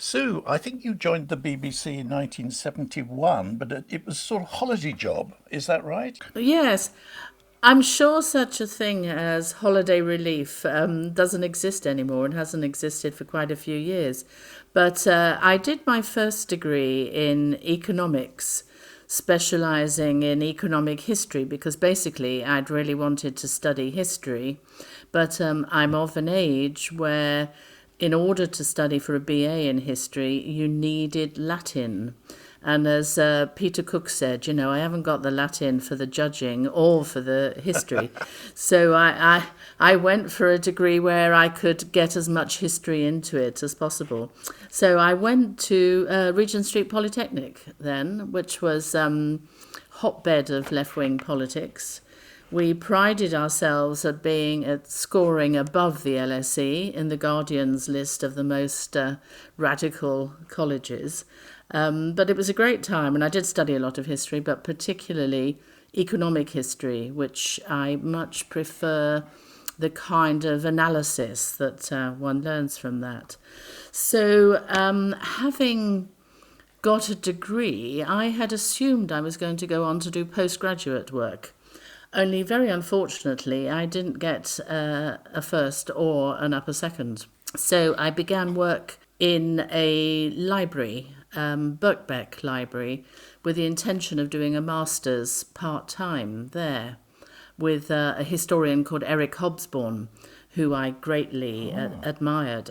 Sue, I think you joined the BBC in 1971, but it was sort of holiday job. Is that right? Yes, I'm sure such a thing as holiday relief doesn't exist anymore and hasn't existed for quite a few years. But I did my first degree in economics, specializing in economic history, because basically I'd really wanted to study history. But I'm of an age where, in order to study for a BA in history, you needed Latin. And as Peter Cook said, I haven't got the Latin for the judging or for the history. So I went for a degree where I could get as much history into it as possible. So I went to Regent Street Polytechnic then, which was hotbed of left-wing politics. We prided ourselves at scoring above the LSE in the Guardian's list of the most radical colleges. But it was a great time, and I did study a lot of history, but particularly economic history, which I much prefer the kind of analysis that one learns from that. So, having got a degree, I had assumed I was going to go on to do postgraduate work. Only very unfortunately, I didn't get a first or an upper second. So I began work in a library, Birkbeck Library, with the intention of doing a master's part-time there with a historian called Eric Hobsbawm, who I greatly admired.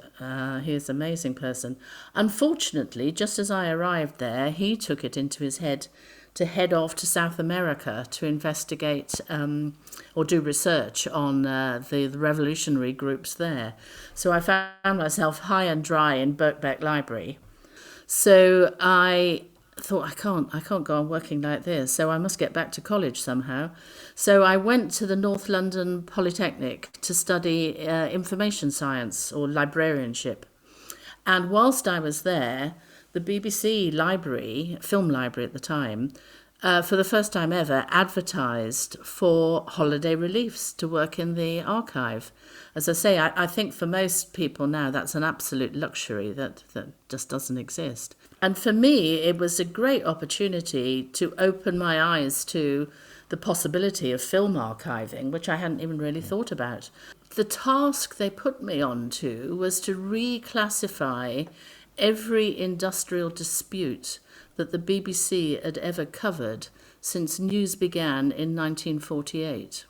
He is an amazing person. Unfortunately, just as I arrived there, he took it into his head to head off to South America to investigate or do research on the revolutionary groups there. So I found myself high and dry in Birkbeck Library. So I thought, I can't go on working like this, so I must get back to college somehow. So I went to the North London Polytechnic to study information science or librarianship. And whilst I was there, the BBC library, film library at the time, for the first time ever, advertised for holiday reliefs to work in the archive. As I say, I think for most people now that's an absolute luxury that just doesn't exist. And for me, it was a great opportunity to open my eyes to the possibility of film archiving, which I hadn't even really thought about. The task they put me on to was to reclassify every industrial dispute that the BBC had ever covered since news began in 1948.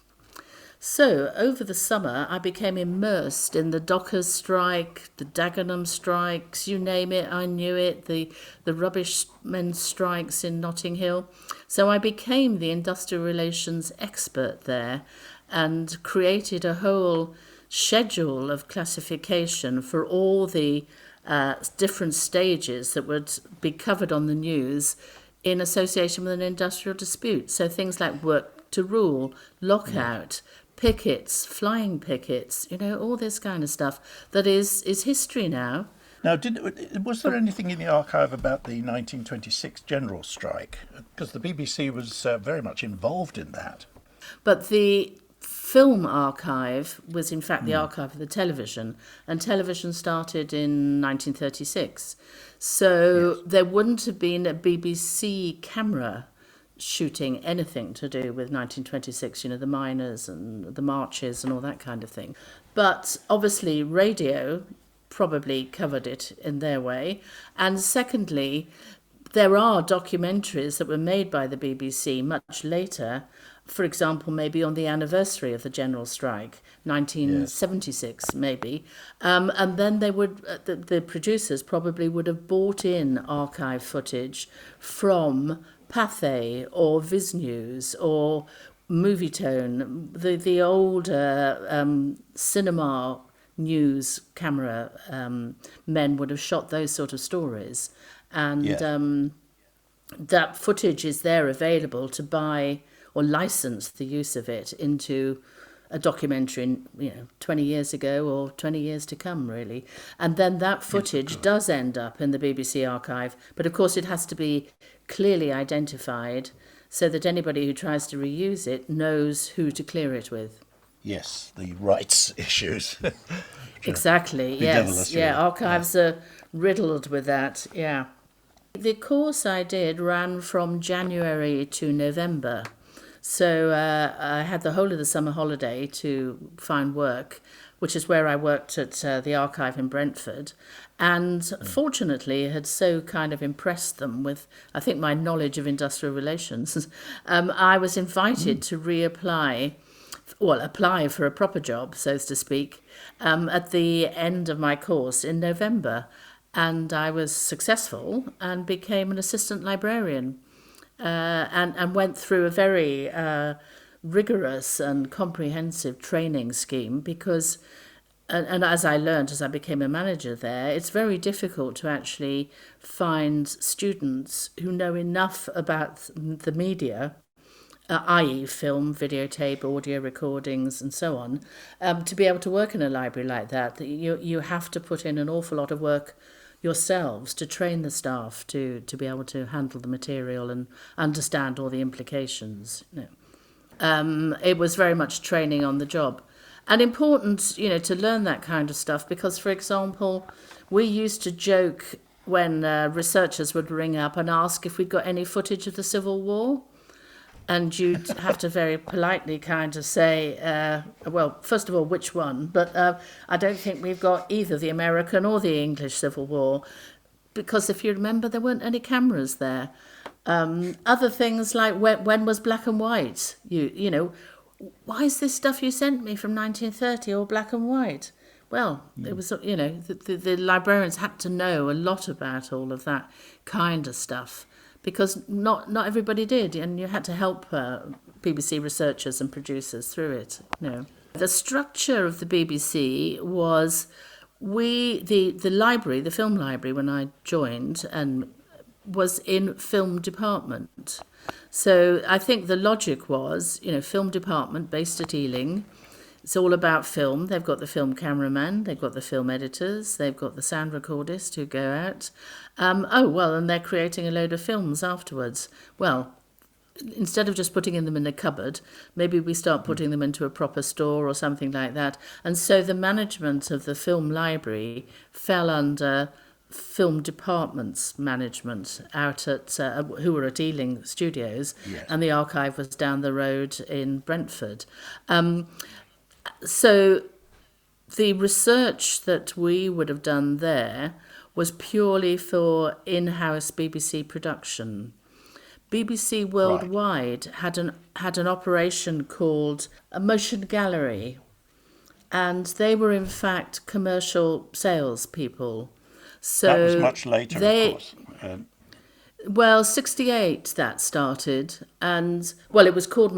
So, over the summer, I became immersed in the Dockers strike, the Dagenham strikes, you name it, I knew it, the rubbish men's strikes in Notting Hill. So I became the industrial relations expert there and created a whole schedule of classification for all the different stages that would be covered on the news in association with an industrial dispute. So things like work to rule, lockout, pickets, flying pickets, all this kind of stuff that is history now. Now, was there anything in the archive about the 1926 general strike? Because the BBC was very much involved in that. But the film archive was in fact the archive of the television, and television started in 1936. So Yes. there wouldn't have been a BBC camera shooting anything to do with 1926, the miners and the marches and all that kind of thing. But obviously radio probably covered it in their way. And secondly, there are documentaries that were made by the BBC much later, for example, maybe on the anniversary of the general strike, Yes. 1976 maybe, and then they would the producers probably would have bought in archive footage from Pathé or Viz News or Movietone, the old cinema news camera men would have shot those sort of stories, and Yes. that footage is there available to buy or license the use of it into a documentary, 20 years ago or 20 years to come, really. And then that Yes, of footage course. does end up in the BBC archive, but of course it has to be clearly identified so that anybody who tries to reuse it knows who to clear it with. Yes, the rights issues, which are Exactly, yes. bedevilous, Yeah, really. Yeah. archives are riddled with that, yeah. The course I did ran from January to November. So I had the whole of the summer holiday to find work, which is where I worked at the archive in Brentford. And fortunately, it had so kind of impressed them with, I think, my knowledge of industrial relations. I was invited to reapply, well, apply for a proper job, so to speak, at the end of my course in November. And I was successful and became an assistant librarian. And went through a very rigorous and comprehensive training scheme because, and as I learned as I became a manager there, it's very difficult to actually find students who know enough about the media, i.e. film, videotape, audio recordings and so on, to be able to work in a library like that. You have to put in an awful lot of work yourselves to train the staff to be able to handle the material and understand all the implications. It was very much training on the job, and important, to learn that kind of stuff because, for example, we used to joke when researchers would ring up and ask if we'd got any footage of the Civil War. And you'd have to very politely kind of say, well, first of all, which one? But I don't think we've got either the American or the English Civil War, because if you remember, there weren't any cameras there. Other things like when was black and white? You know, why is this stuff you sent me from 1930 all black and white? Well, it was, the librarians had to know a lot about all of that kind of stuff, because not everybody did, and you had to help BBC researchers and producers through it. The structure of the BBC was the library, the film library, when I joined, and was in film department. So I think the logic was, film department based at Ealing. It's all about film. They've got the film cameraman, they've got the film editors, they've got the sound recordist who go out. And they're creating a load of films afterwards. Well, instead of just putting them in a cupboard, maybe we start putting them into a proper store or something like that. And so the management of the film library fell under film department's management out at who were at Ealing Studios, yes. And the archive was down the road in Brentford. So the research that we would have done there was purely for in-house BBC production. BBC Worldwide had an operation called a motion gallery, and they were in fact commercial salespeople. So that was much later, of course. Well, 1968 that started, and it was called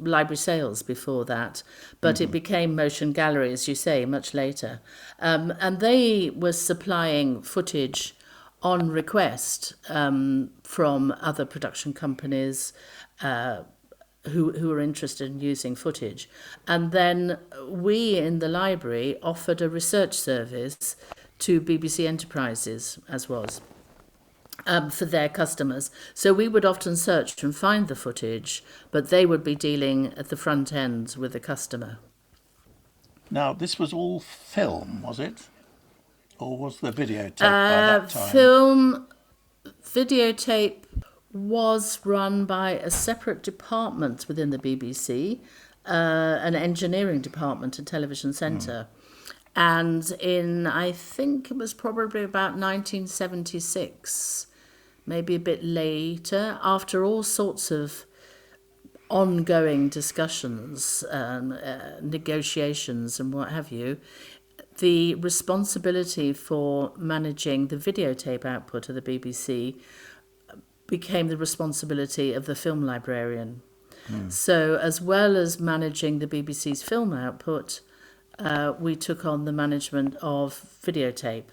library sales before that, but It became motion gallery, as you say, much later. And they were supplying footage on request from other production companies who were interested in using footage. And then we in the library offered a research service to BBC Enterprises, as was. For their customers. So we would often search and find the footage, but they would be dealing at the front end with the customer. Now, this was all film, was it? Or was there videotape by that time? Film, videotape was run by a separate department within the BBC, an engineering department at Television Centre. And I think it was probably about 1976, maybe a bit later, after all sorts of ongoing discussions, negotiations and what have you, the responsibility for managing the videotape output of the BBC became the responsibility of the film librarian. So as well as managing the BBC's film output, we took on the management of videotape.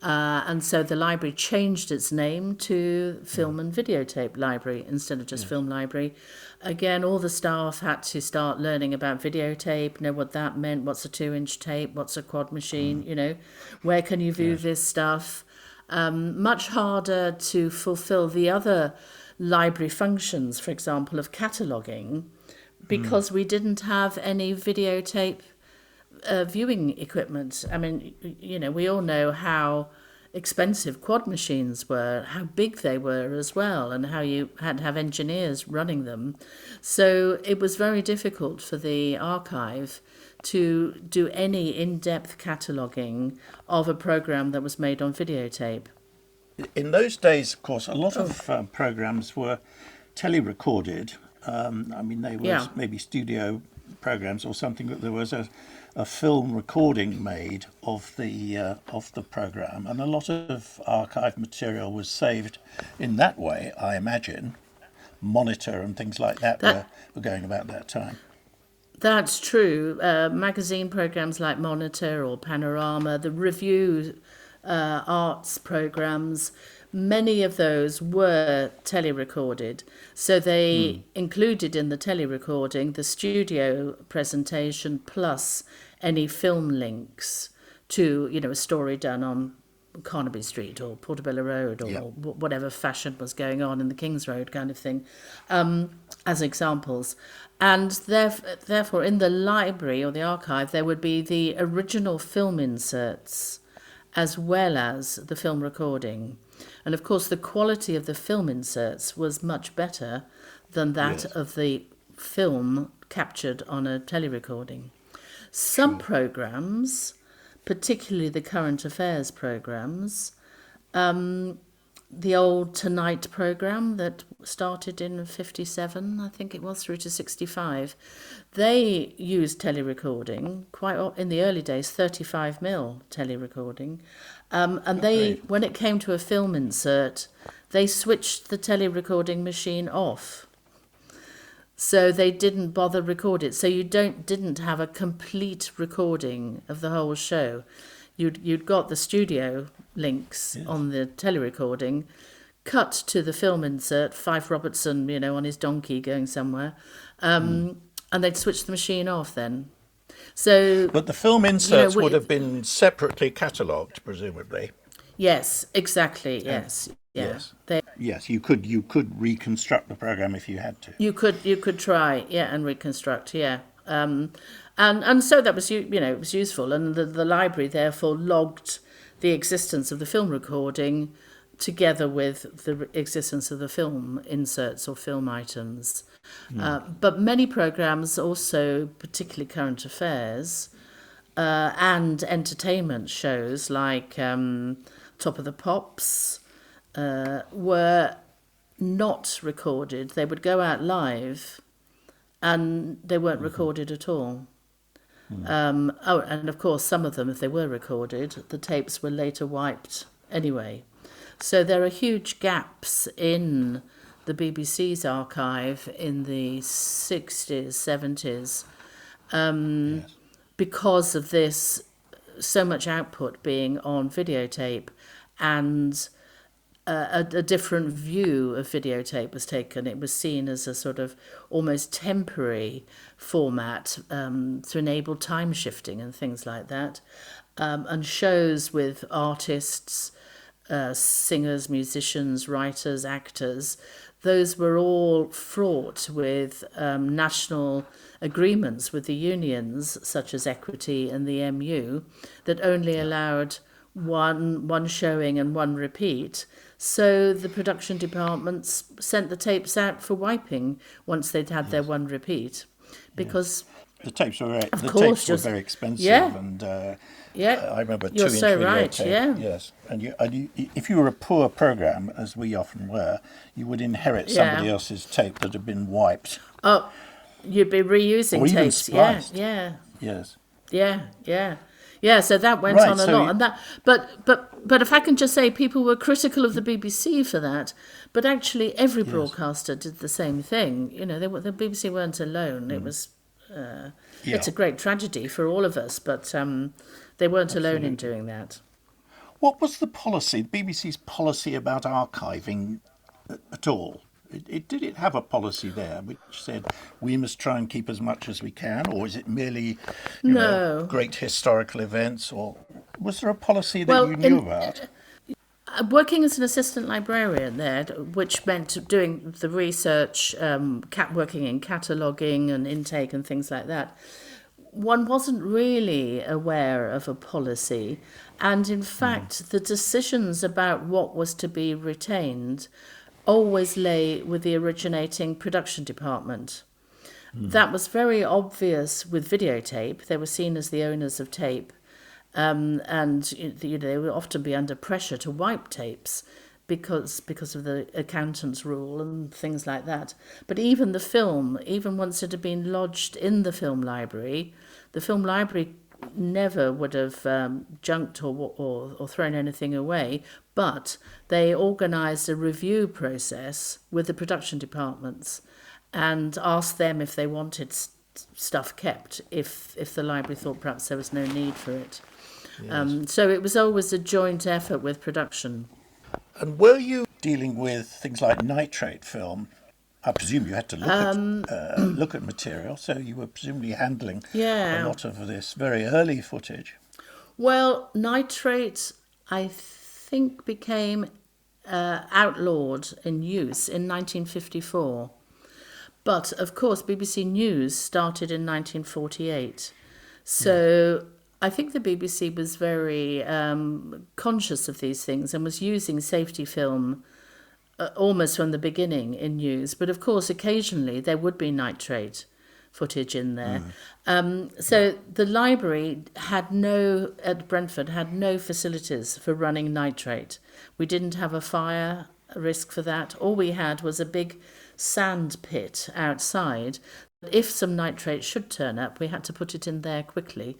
And so the library changed its name to Film and Videotape Library instead of just Film Library. Again, all the staff had to start learning about videotape, know what that meant, what's a 2-inch tape, what's a quad machine, where can you view this stuff. Much harder to fulfill the other library functions, for example, of cataloguing, because we didn't have any videotape viewing equipment. I mean, we all know how expensive quad machines were, how big they were as well, and how you had to have engineers running them. So it was very difficult for the archive to do any in-depth cataloguing of a program that was made on videotape. In those days, of course, a lot of programs were tele-recorded. I mean, they were maybe studio programs or something, that there was a film recording made of the program, and a lot of archive material was saved in that way, I imagine. Monitor and things like that were going about that time. That's true. Magazine programs like Monitor or Panorama, the review arts programs, many of those were tele-recorded. So they included in the tele-recording the studio presentation plus any film links to, a story done on Carnaby Street or Portobello Road or whatever fashion was going on in the King's Road kind of thing, as examples. And therefore, in the library or the archive, there would be the original film inserts as well as the film recording. And of course, the quality of the film inserts was much better than that of the film captured on a tele-recording. Some programs, particularly the current affairs programs, the old Tonight program that started in 57, I think it was, through to 65, they used tele-recording quite in the early days, 35mm tele-recording, and when it came to a film insert, they switched the tele-recording machine off. So they didn't bother record it. So you didn't have a complete recording of the whole show. You'd got the studio links on the tele-recording, cut to the film insert, Fife Robertson, on his donkey going somewhere, and they'd switch the machine off then. So, but the film inserts would have been separately catalogued, presumably. Yes, exactly. Yes. Yeah. Yes, you could reconstruct the program if you had to. You could try, and reconstruct, and so that was it was useful, and the library therefore logged the existence of the film recording together with the existence of the film inserts or film items. But many programs also, particularly current affairs and entertainment shows like Top of the Pops, were not recorded. They would go out live and they weren't recorded at all. And of course some of them, if they were recorded, the tapes were later wiped anyway. So there are huge gaps in the BBC's archive in the 60s, 70s, because of this, so much output being on videotape, and a different view of videotape was taken. It was seen as a sort of almost temporary format to enable time shifting and things like that. And shows with artists, singers, musicians, writers, actors, those were all fraught with national agreements with the unions, such as Equity and the MU, that only allowed one showing and one repeat. So the production departments sent the tapes out for wiping once they'd had their one repeat, because the tapes were very expensive, and I remember 2-inch so right, videotape. Yes, and if you were a poor program, as we often were, you would inherit somebody else's tape that had been wiped. Oh, you'd be reusing or tapes. Even spliced. Yes. Yeah, so that went on a lot, and that. But if I can just say, people were critical of the BBC for that, but actually every broadcaster did the same thing. The BBC weren't alone. It was. It's a great tragedy for all of us, but they weren't alone in doing that. What was the policy, the BBC's policy about archiving at all? Did it have a policy there which said we must try and keep as much as we can, or is it merely great historical events, or was there a policy that you knew about? Working as an assistant librarian there, which meant doing the research, working in cataloguing and intake and things like that, one wasn't really aware of a policy. And in fact, the decisions about what was to be retained always lay with the originating production department. That was very obvious with videotape. They were seen as the owners of tape, and they would often be under pressure to wipe tapes because of the accountant's rule and things like that. But even the film, even once it had been lodged in the film library never would have junked or thrown anything away, but they organised a review process with the production departments and asked them if they wanted stuff kept, if the library thought perhaps there was no need for it. Yes. So it was always a joint effort with production. And were you dealing with things like nitrate film? I presume you had to look at material, so you were presumably handling a lot of this very early footage. Well, nitrate, I think, became outlawed in use in 1954. But, of course, BBC News started in 1948. So I think the BBC was very conscious of these things and was using safety film almost from the beginning in news. But of course, occasionally there would be nitrate footage in there. So the library at Brentford had no facilities for running nitrate. We didn't have a fire risk for that. All we had was a big sand pit outside. If some nitrate should turn up, we had to put it in there quickly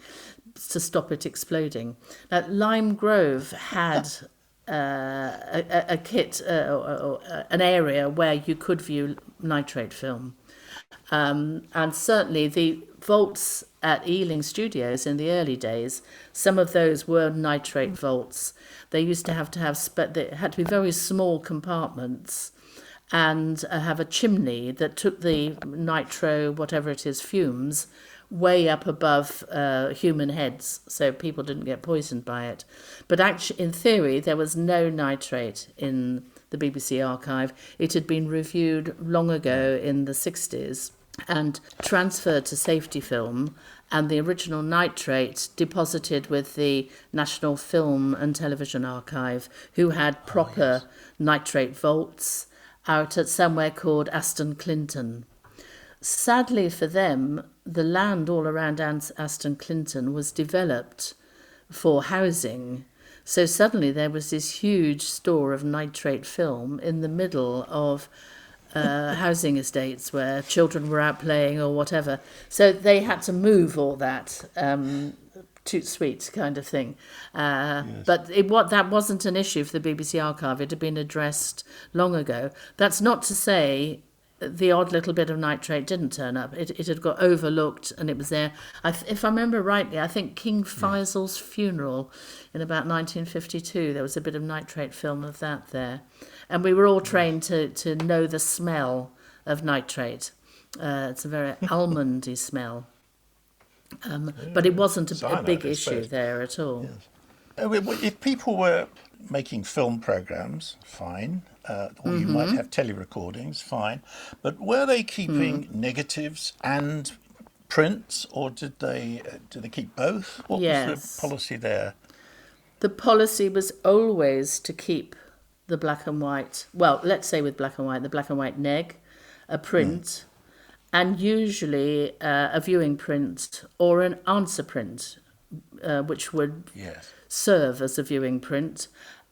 to stop it exploding. Now, Lime Grove had a kit, or an area where you could view nitrate film. And certainly the vaults at Ealing Studios in the early days, some of those were nitrate vaults. They used to have they had to be very small compartments and have a chimney that took the nitro, whatever it is, fumes, way up above human heads, so people didn't get poisoned by it. But actually, in theory, there was no nitrate in the BBC archive. It had been reviewed long ago in the 60s and transferred to safety film, and the original nitrate deposited with the National Film and Television Archive, who had proper nitrate vaults out at somewhere called Aston Clinton. Sadly for them, the land all around Aston Clinton was developed for housing. So suddenly there was this huge store of nitrate film in the middle of housing estates where children were out playing or whatever. So they had to move all that, toot sweet kind of thing. But that wasn't an issue for the BBC archive. It had been addressed long ago. That's not to say the odd little bit of nitrate didn't turn up. It had got overlooked and it was there. If I remember rightly, I think King Faisal's funeral in about 1952, there was a bit of nitrate film of that there. And we were all trained to know the smell of nitrate. It's a very almondy smell. But it wasn't a big issue there at all. Yes. If people were making film programmes, fine. Or you might have tele-recordings, fine. But were they keeping negatives and prints, or did they keep both? What was the policy there? The policy was always to keep the black and white. Well, let's say with black and white, the black and white neg, a print, and usually a viewing print or an answer print, which would serve as a viewing print,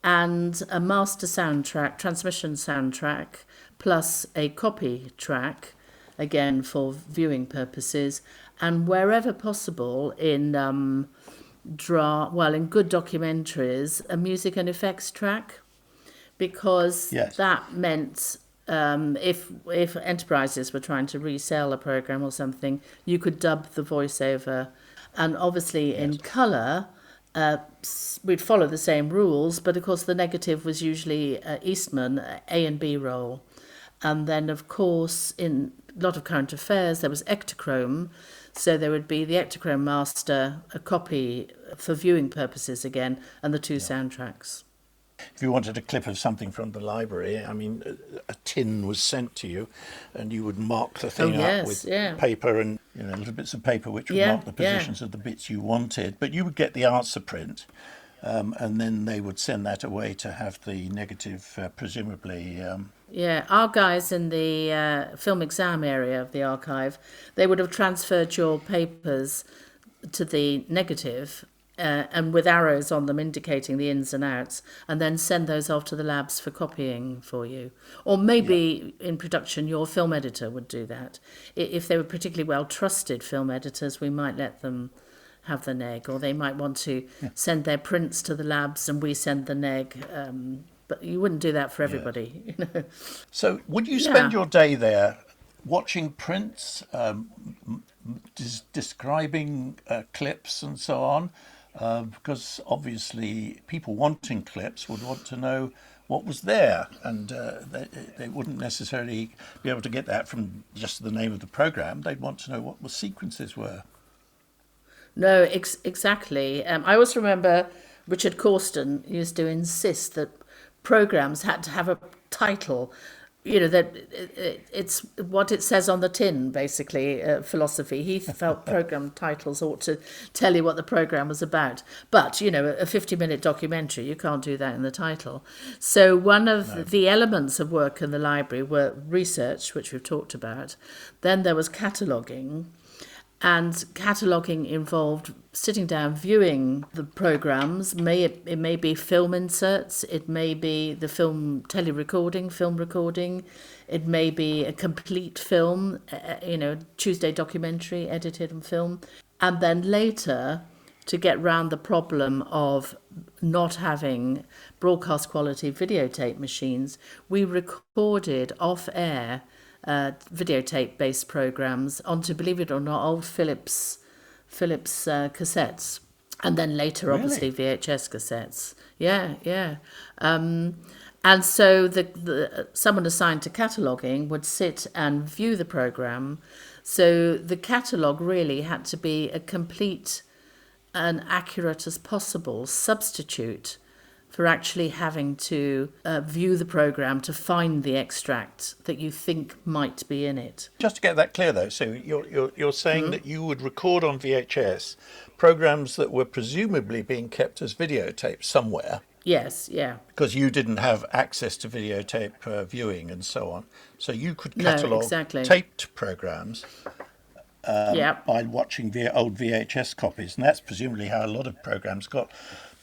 and a master soundtrack, transmission soundtrack, plus a copy track, again for viewing purposes, and wherever possible in in good documentaries, a music and effects track, because that meant if enterprises were trying to resell a program or something, you could dub the voiceover, and obviously in colour. We'd follow the same rules, but of course the negative was usually Eastman, A and B roll. And then, of course, in a lot of current affairs, there was Ektachrome. So there would be the Ektachrome master, a copy for viewing purposes again, and the two soundtracks. If you wanted a clip of something from the library, I mean, a tin was sent to you, and you would mark the thing up with paper and little bits of paper which would mark the positions of the bits you wanted. But you would get the answer print, and then they would send that away to have the negative, presumably. Our guys in the film exam area of the archive, they would have transferred your papers to the negative, and with arrows on them indicating the ins and outs, and then send those off to the labs for copying for you. Or maybe in production your film editor would do that. If they were particularly well trusted film editors, we might let them have the neg, or they might want to send their prints to the labs and we send the neg. But you wouldn't do that for everybody. So would you spend your day there watching prints, describing clips and so on? Because obviously people wanting clips would want to know what was there, and they wouldn't necessarily be able to get that from just the name of the program. They'd want to know what the sequences were. No, exactly. I always remember Richard Corsten used to insist that programs had to have a title. That it's what it says on the tin, basically, philosophy. He felt program titles ought to tell you what the program was about. But, a 50-minute documentary, you can't do that in the title. So one of the elements of work in the library were research, which we've talked about. Then there was cataloguing. And cataloguing involved sitting down, viewing the programs. It may be film inserts, it may be the film recording, it may be a complete film, Tuesday documentary, edited and film. And then later, to get round the problem of not having broadcast quality videotape machines, we recorded off-air videotape-based programs onto, believe it or not, old Philips cassettes, and then later, obviously, VHS cassettes. And so someone assigned to cataloguing would sit and view the program. So the catalogue really had to be a complete and accurate as possible substitute for actually having to view the program to find the extract that you think might be in it. Just to get that clear, though, so you're saying that you would record on VHS programs that were presumably being kept as videotape somewhere. Yes, yeah. Because you didn't have access to videotape viewing and so on. So you could catalogue taped programs by watching old VHS copies. And that's presumably how a lot of programs got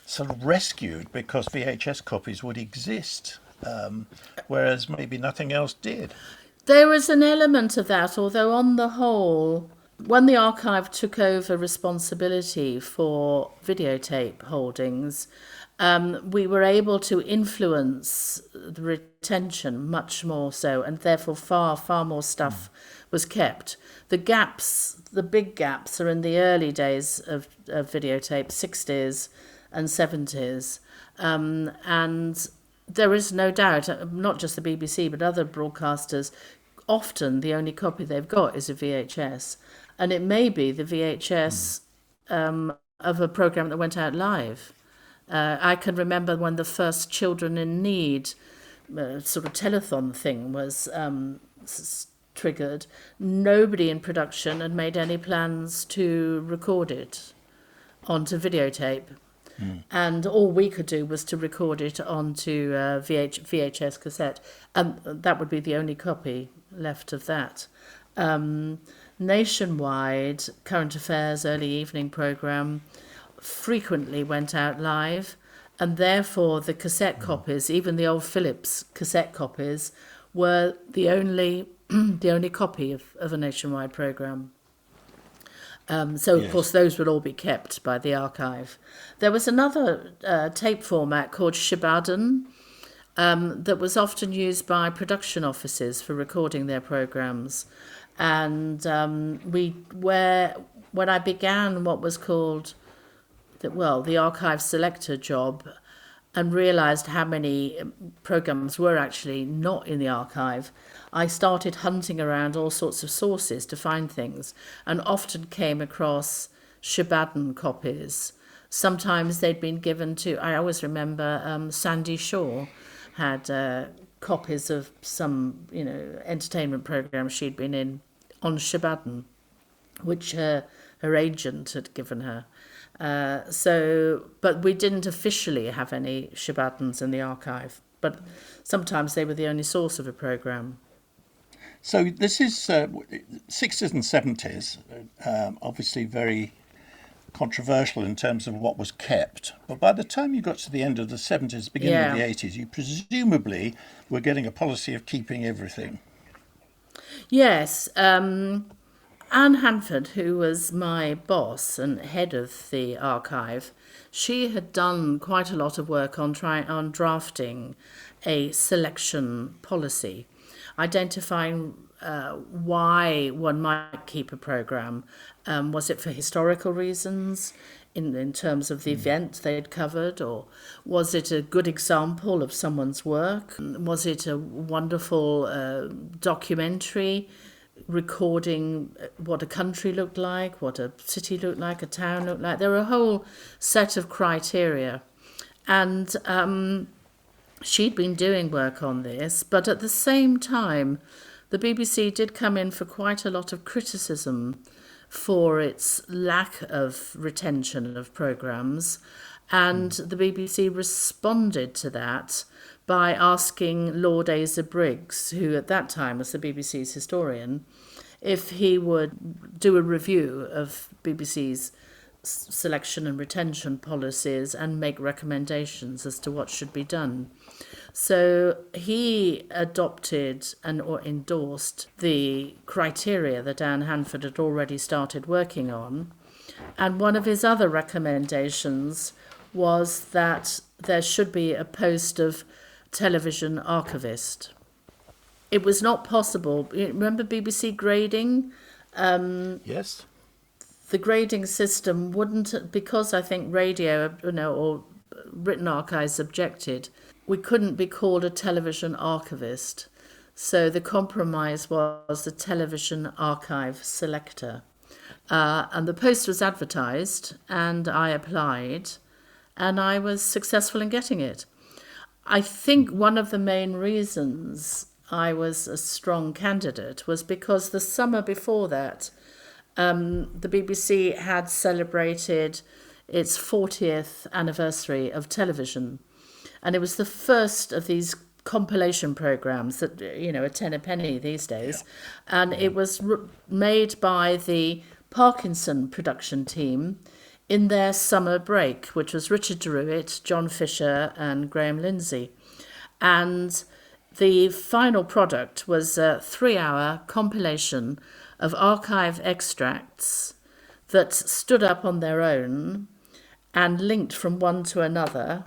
sort of rescued, because VHS copies would exist, whereas maybe nothing else did. There was an element of that, although on the whole, when the archive took over responsibility for videotape holdings, we were able to influence the retention much more so, and therefore far more stuff was kept. The big gaps are in the early days of videotape, 60s and 70s. And there is no doubt, not just the BBC, but other broadcasters, often the only copy they've got is a VHS. And it may be the VHS of a programme that went out live. I can remember when the first Children in Need sort of telethon thing was triggered. Nobody in production had made any plans to record it onto videotape. And all we could do was to record it onto VHS cassette. And that would be the only copy left of that. Nationwide, Current Affairs early evening programme frequently went out live, and therefore the cassette copies, even the old Philips cassette copies, were the only copy of a nationwide programme. Of course, those would all be kept by the archive. There was another tape format called Shibaden that was often used by production offices for recording their programmes. And when I began what was called the archive selector job, and realised how many programmes were actually not in the archive, I started hunting around all sorts of sources to find things, and often came across Shibaden copies. Sometimes they'd been given to, I always remember Sandy Shaw had copies of some, entertainment programme she'd been in on Shibaden. which her agent had given her. But we didn't officially have any Shabbatans in the archive, but sometimes they were the only source of a programme. So this is 60s and 70s, obviously very controversial in terms of what was kept. But by the time you got to the end of the 70s, beginning of the 80s, you presumably were getting a policy of keeping everything. Yes. Anne Hanford, who was my boss and head of the archive, she had done quite a lot of work on drafting a selection policy, identifying why one might keep a programme. Was it for historical reasons in terms of the event they had covered, or was it a good example of someone's work? Was it a wonderful documentary recording what a country looked like, what a city looked like, a town looked like? There were a whole set of criteria. And she'd been doing work on this, but at the same time, the BBC did come in for quite a lot of criticism for its lack of retention of programmes, and the BBC responded to that by asking Lord Asa Briggs, who at that time was the BBC's historian, if he would do a review of BBC's selection and retention policies and make recommendations as to what should be done. So he adopted or endorsed the criteria that Anne Hanford had already started working on. And one of his other recommendations was that there should be a post of television archivist. It was not possible. Remember BBC grading? Yes. The grading system wouldn't, because I think radio, or written archives objected, we couldn't be called a television archivist. So the compromise was the television archive selector. And the post was advertised, and I applied, and I was successful in getting it. I think one of the main reasons I was a strong candidate was because the summer before that, the BBC had celebrated its 40th anniversary of television. And it was the first of these compilation programmes that, are 10 a penny these days. Yeah. And it was made by the Parkinson production team in their summer break, which was Richard Derewett, John Fisher and Graham Lindsay. And the final product was a 3-hour compilation of archive extracts that stood up on their own and linked from one to another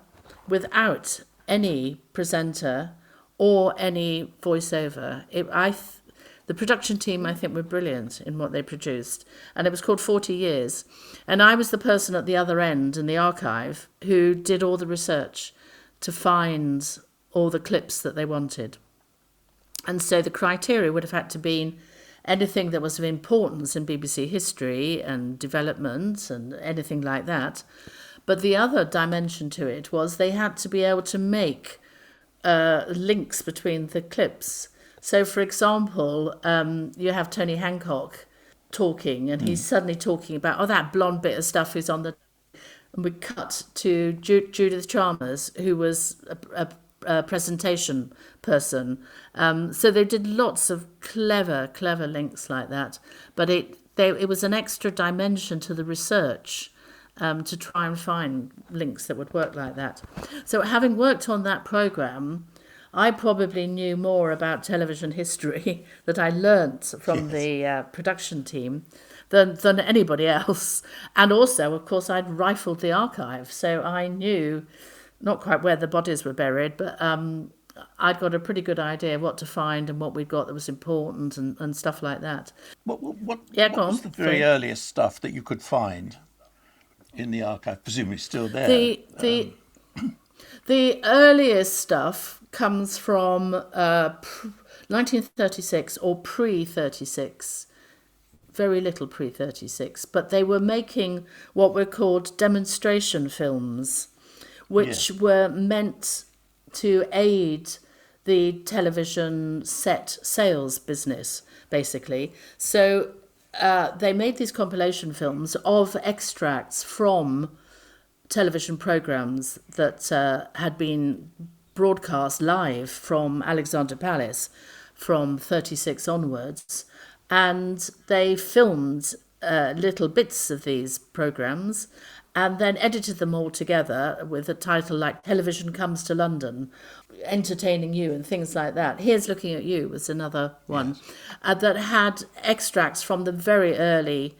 without any presenter or any voiceover. The production team, I think, were brilliant in what they produced. And it was called 40 Years. And I was the person at the other end in the archive who did all the research to find all the clips that they wanted. And so the criteria would have had to be anything that was of importance in BBC history and development and anything like that. But the other dimension to it was they had to be able to make links between the clips. So, for example, you have Tony Hancock talking, and he's suddenly talking about, that blonde bit of stuff is on the... And we cut to Judith Chalmers, who was a presentation person. So they did lots of clever links like that. But it was an extra dimension to the research to try and find links that would work like that. So having worked on that programme, I probably knew more about television history that I learnt from the production team than anybody else. And also, of course, I'd rifled the archive, so I knew not quite where the bodies were buried, but I'd got a pretty good idea what to find and what we'd got that was important and stuff like that. What was the very earliest stuff that you could find in the archive? Presumably still there. The earliest stuff comes from 1936 or pre-36. Very little pre-36, but they were making what were called demonstration films, which were meant to aid the television set sales business, basically. So they made these compilation films of extracts from television programs that had been broadcast live from Alexandra Palace from 36 onwards, and they filmed little bits of these programs and then edited them all together with a title like Television Comes to London, Entertaining You, and things like that. Here's Looking at You was another one. Yes. That had extracts from the very early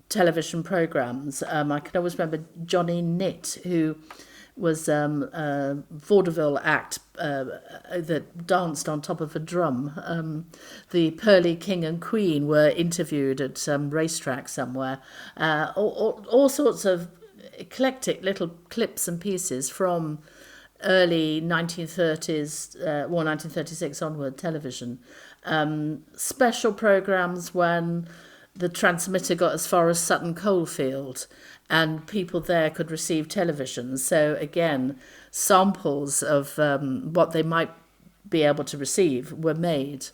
television programs. I can always remember Johnny Knitt, who was a vaudeville act that danced on top of a drum. The Pearly King and Queen were interviewed at some racetrack somewhere. All sorts of eclectic little clips and pieces from early 1930s, 1936 onward television. Special programs when the transmitter got as far as Sutton Coldfield and people there could receive television. So again, samples of what they might be able to receive were made.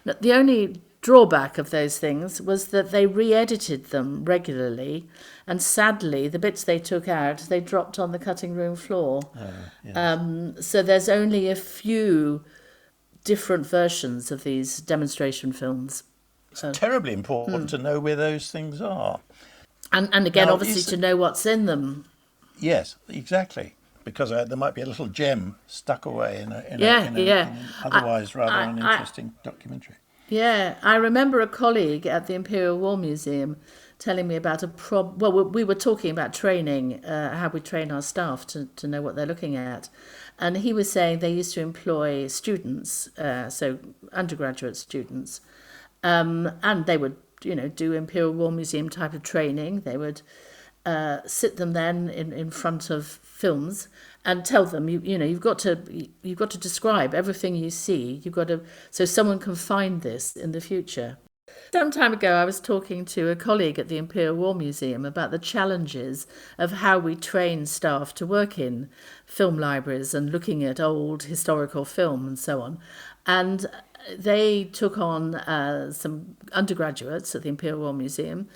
Now, the only drawback of those things was that they re-edited them regularly, and sadly the bits they took out they dropped on the cutting room floor. Yes. So there's only a few different versions of these demonstration films. It's terribly important to know where those things are. And again, now, obviously, to know what's in them. Yes, exactly. Because there might be a little gem stuck away in an otherwise rather uninteresting documentary. Yeah, I remember a colleague at the Imperial War Museum telling me about we were talking about training, how we train our staff to know what they're looking at. And he was saying they used to employ students, so undergraduate students, and they would, do Imperial War Museum type of training. They would sit them then in front of films and tell them, you've got to describe everything you see. So someone can find this in the future. Some time ago, I was talking to a colleague at the Imperial War Museum about the challenges of how we train staff to work in film libraries and looking at old historical film and so on. And they took on some undergraduates at the Imperial War Museum.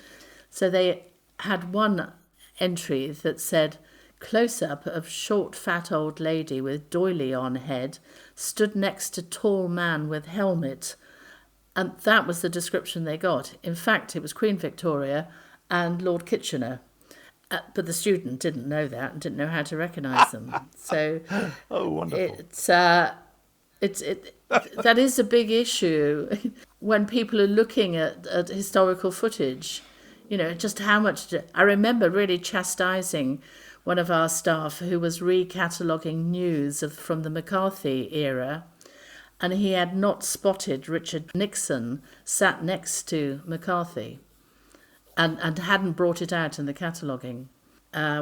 So they had one entry that said, close-up of short, fat old lady with doily on head stood next to tall man with helmet. And that was the description they got. In fact, it was Queen Victoria and Lord Kitchener. But the student didn't know that and didn't know how to recognise them. So oh, wonderful. That is a big issue when people are looking at historical footage. Just how much... I remember really chastising one of our staff who was recataloguing news from the McCarthy era, and he had not spotted Richard Nixon sat next to McCarthy and hadn't brought it out in the cataloguing,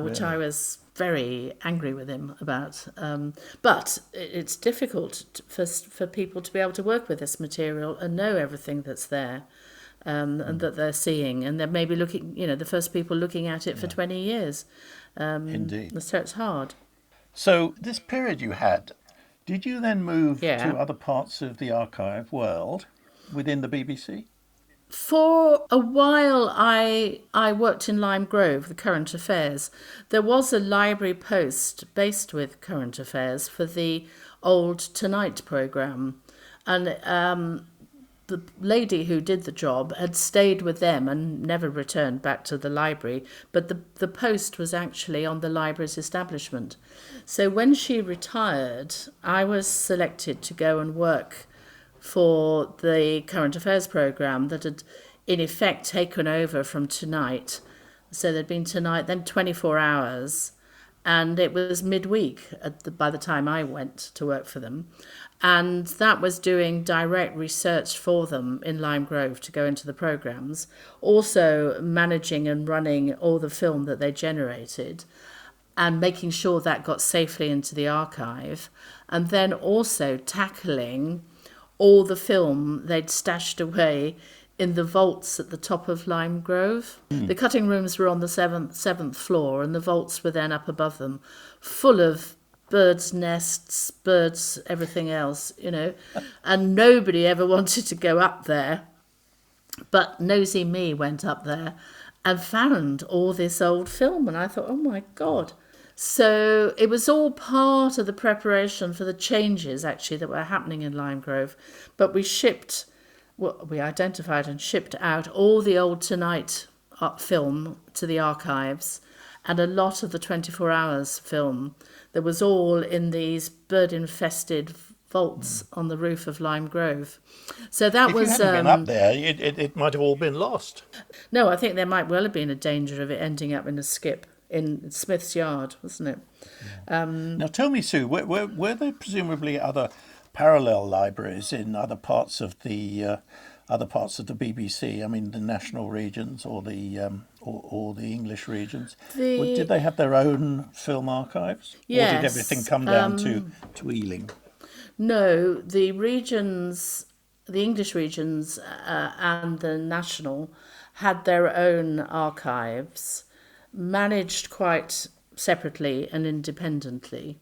which I was very angry with him about. But it's difficult for people to be able to work with this material and know everything that's there. And that they're seeing, and they're maybe looking, the first people looking at it for 20 years. Indeed. So it's hard. So this period you had, did you then move Yeah. to other parts of the archive world within the BBC? For a while, I worked in Lime Grove, the Current Affairs. There was a library post based with Current Affairs for the old Tonight programme. And the lady who did the job had stayed with them and never returned back to the library, but the post was actually on the library's establishment. So when she retired, I was selected to go and work for the Current Affairs programme that had in effect taken over from Tonight. So there'd been Tonight, then 24 Hours, and it was midweek by the time I went to work for them. And that was doing direct research for them in Lime Grove to go into the programmes, also managing and running all the film that they generated and making sure that got safely into the archive, and then also tackling all the film they'd stashed away in the vaults at the top of Lime Grove. The cutting rooms were on the seventh floor, and the vaults were then up above them, full of birds' nests, birds, everything else, and nobody ever wanted to go up there. But nosy me went up there and found all this old film, and I thought, oh my God. So it was all part of the preparation for the changes actually that were happening in Lime Grove. But we identified and shipped out all the old Tonight film to the archives, and a lot of the 24 hours film that was all in these bird-infested vaults on the roof of Lime Grove. So that If was... you hadn't been up there, it might have all been lost. No, I think there might well have been a danger of it ending up in a skip in Smith's Yard, wasn't it? Now tell me, Sue, were there presumably other parallel libraries in other parts of the BBC? I mean, the national regions or the English regions. Did they have their own film archives? Yes. Or did everything come down to Ealing? No, the English regions and the national had their own archives, managed quite separately and independently.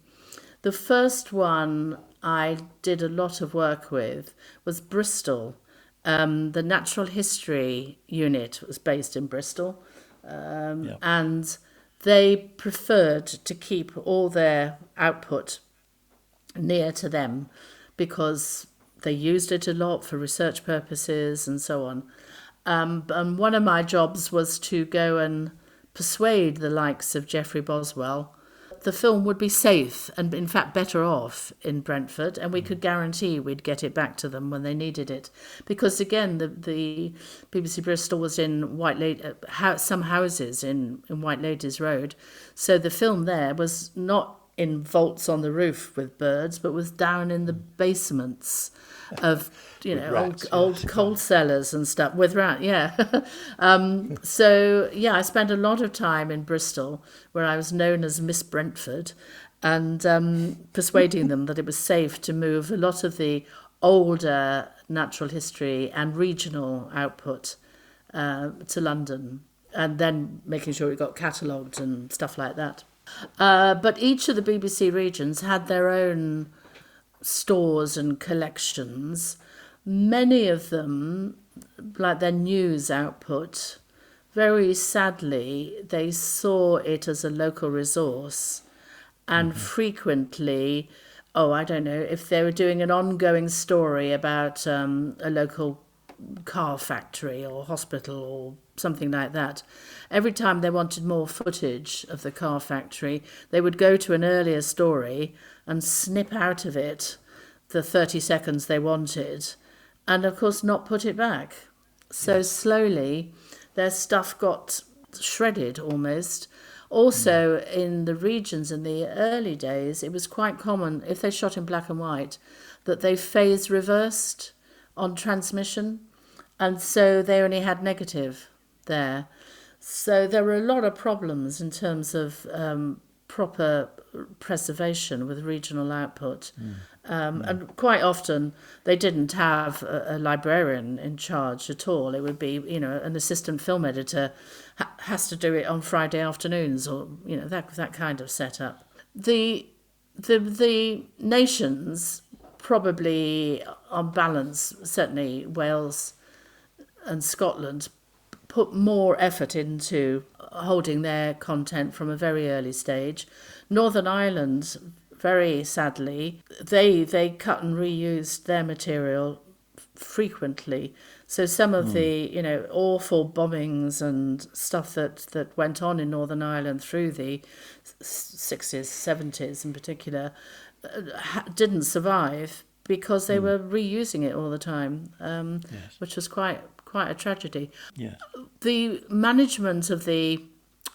The first one I did a lot of work with was Bristol. The Natural History Unit was based in Bristol, and they preferred to keep all their output near to them because they used it a lot for research purposes and so on. And one of my jobs was to go and persuade the likes of Geoffrey Boswell the film would be safe and in fact better off in Brentford, and we could guarantee we'd get it back to them when they needed it. Because again, the BBC Bristol was in some houses in White Ladies Road, so the film there was not in vaults on the roof with birds, but was down in the basements of old coal cellars and stuff with rats. So I spent a lot of time in Bristol, where I was known as Miss Brentford, and persuading them that it was safe to move a lot of the older natural history and regional output to London, and then making sure it got catalogued and stuff like that. But each of the BBC regions had their own stores and collections. Many of them, like their news output, very sadly, they saw it as a local resource. And frequently, I don't know, if they were doing an ongoing story about a local car factory or hospital or something like that, every time they wanted more footage of the car factory, they would go to an earlier story and snip out of it the 30 seconds they wanted, and of course not put it back. So slowly their stuff got shredded almost. Also in the regions in the early days, it was quite common, if they shot in black and white, that they phase reversed on transmission, and so they only had negative there. So there were a lot of problems in terms of proper preservation with regional output. And quite often they didn't have a librarian in charge at all. It would be, an assistant film editor has to do it on Friday afternoons, or, that kind of setup. The nations, probably on balance, certainly Wales and Scotland, put more effort into holding their content from a very early stage. Northern Ireland, very sadly, they cut and reused their material frequently. So some of the awful bombings and stuff that went on in Northern Ireland through the 60s, 70s in particular, didn't survive because they were reusing it all the time, which was quite a tragedy. Yes. The management of the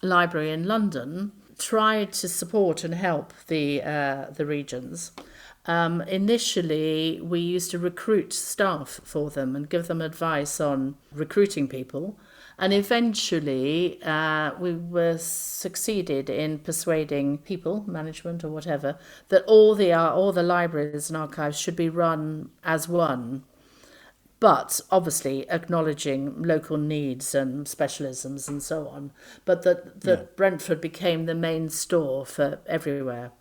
library in London tried to support and help the regions. Initially, we used to recruit staff for them and give them advice on recruiting people. And eventually, we were succeeded in persuading people, management or whatever, that all the libraries and archives should be run as one. But obviously acknowledging local needs and specialisms and so on. But that Brentford became the main store for everywhere.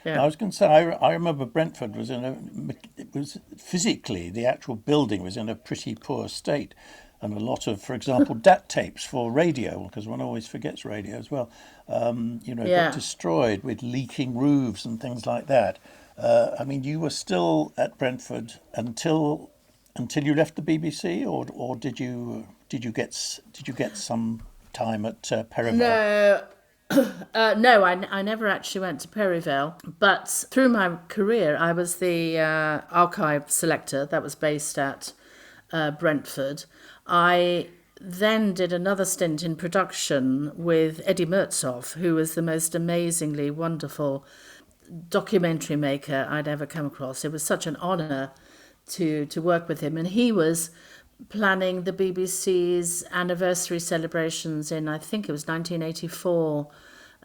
Now, I was going to say, I remember Brentford was it was physically, the actual building was in a pretty poor state. And a lot of, for example, DAT tapes for radio, because one always forgets radio as well, got destroyed with leaking roofs and things like that. I mean, you were still at Brentford until you left the BBC, or did you get some time at Perivale? No. No, I never actually went to Perivale, but through my career, I was the archive selector that was based at Brentford. I then did another stint in production with Eddie Mertzhoff, who was the most amazingly wonderful documentary maker I'd ever come across. It was such an honour to work with him, and he was planning the BBC's anniversary celebrations in, I think it was 1984.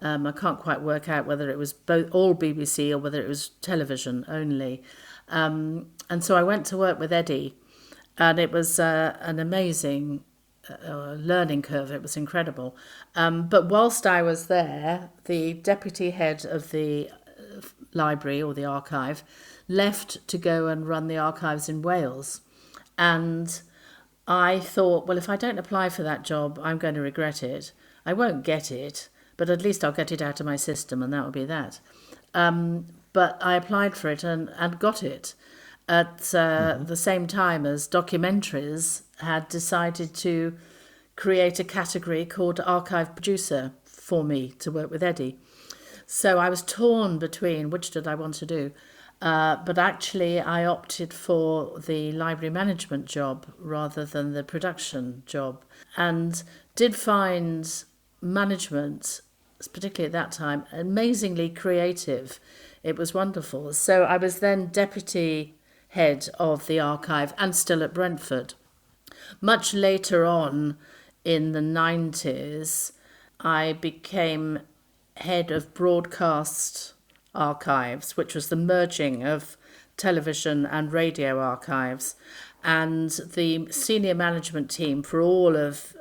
I can't quite work out whether it was all BBC or whether it was television only. And so I went to work with Eddie, and it was an amazing learning curve. It was incredible. But whilst I was there, the deputy head of the library or the archive left to go and run the archives in Wales. And I thought, well, if I don't apply for that job, I'm going to regret it. I won't get it, but at least I'll get it out of my system, and that will be that. But I applied for it and got it at the same time as documentaries had decided to create a category called archive producer for me to work with Eddie. So I was torn between which did I want to do. But actually, I opted for the library management job rather than the production job, and did find management, particularly at that time, amazingly creative. It was wonderful. So I was then deputy head of the archive and still at Brentford. Much later on in the 90s, I became head of broadcast archives, which was the merging of television and radio archives, and the senior management team for all of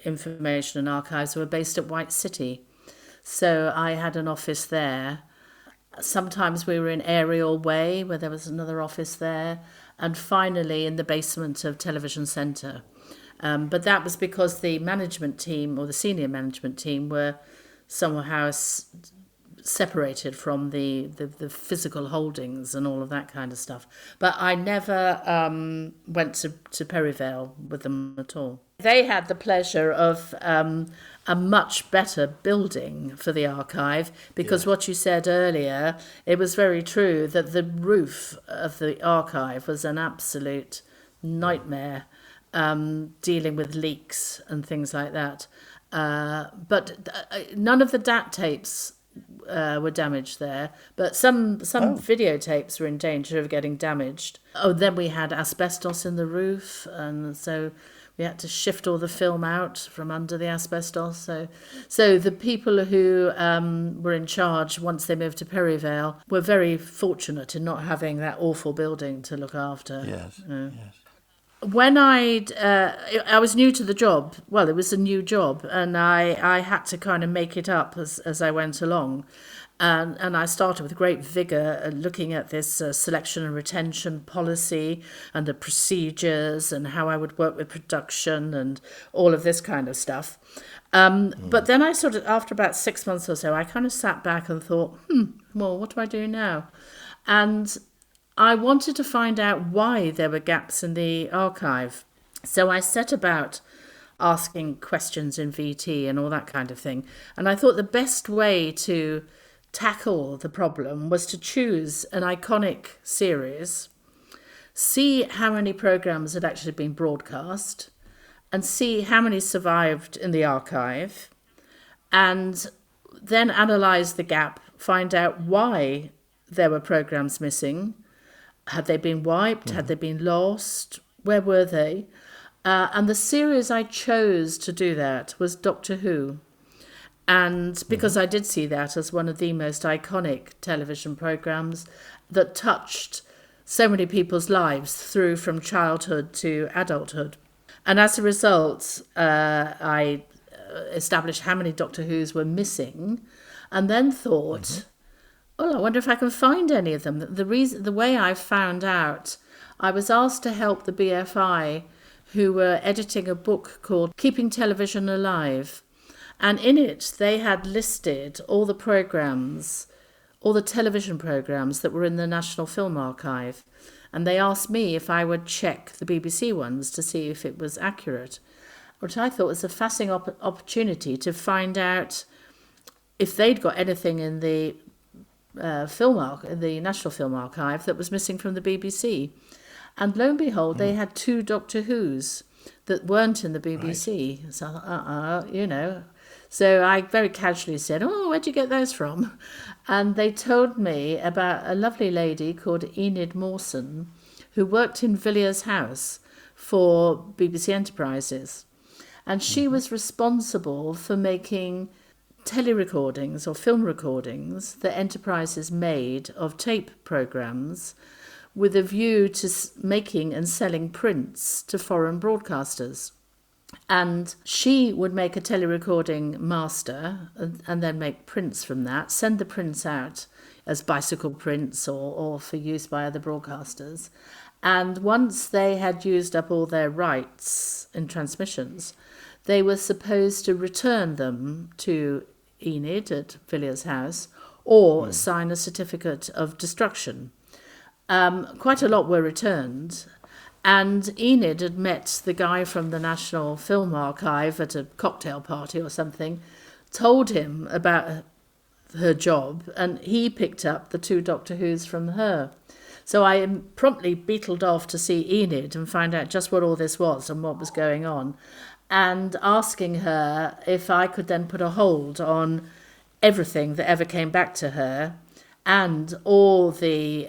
information and archives were based at White City. So I had an office there. Sometimes we were in Ariel Way, where there was another office there, and finally in the basement of Television Centre. But that was because the management team, or the senior management team, were somehow separated from the physical holdings and all of that kind of stuff. But I never went to Perivale with them at all. They had the pleasure of a much better building for the archive, because what you said earlier, it was very true that the roof of the archive was an absolute nightmare, dealing with leaks and things like that. But none of the DAT tapes were damaged there, but some videotapes were in danger of getting damaged. Oh, then we had asbestos in the roof, and so we had to shift all the film out from under the asbestos. So the people who were in charge once they moved to Perivale were very fortunate in not having that awful building to look after. Yes. When I was new to the job, well, it was a new job, and I had to kind of make it up as I went along. And I started with great vigour looking at this selection and retention policy and the procedures and how I would work with production and all of this kind of stuff. But then I sort of, after about 6 months or so, I kind of sat back and thought, well, what do I do now? And I wanted to find out why there were gaps in the archive. So I set about asking questions in VT and all that kind of thing. And I thought the best way to tackle the problem was to choose an iconic series, see how many programmes had actually been broadcast, and see how many survived in the archive, and then analyse the gap, find out why there were programmes missing. Had they been wiped? Had they been lost? Where were they? And the series I chose to do that was Doctor Who. And because I did see that as one of the most iconic television programmes that touched so many people's lives through from childhood to adulthood. And as a result, I established how many Doctor Who's were missing, and then thought, Well, I wonder if I can find any of them. The way I found out, I was asked to help the BFI, who were editing a book called Keeping Television Alive. And in it, they had listed all the programmes, all the television programmes that were in the National Film Archive. And they asked me if I would check the BBC ones to see if it was accurate, which I thought was a fascinating opportunity to find out if they'd got anything in the the National Film Archive that was missing from the BBC. And lo and behold, they had 2 Doctor Who's that weren't in the BBC. Right. So I thought, So I very casually said, where'd you get those from? And they told me about a lovely lady called Enid Mawson, who worked in Villiers House for BBC Enterprises. And she was responsible for making tele-recordings or film recordings that Enterprises made of tape programmes with a view to making and selling prints to foreign broadcasters. And she would make a tele-recording master and then make prints from that, send the prints out as bicycle prints or for use by other broadcasters. And once they had used up all their rights in transmissions, they were supposed to return them to Enid at Villiers House or sign a certificate of destruction. Quite a lot were returned. And Enid had met the guy from the National Film Archive at a cocktail party or something, told him about her job, and he picked up the 2 Doctor Who's from her. So I promptly beetled off to see Enid and find out just what all this was and what was going on, and asking her if I could then put a hold on everything that ever came back to her and all the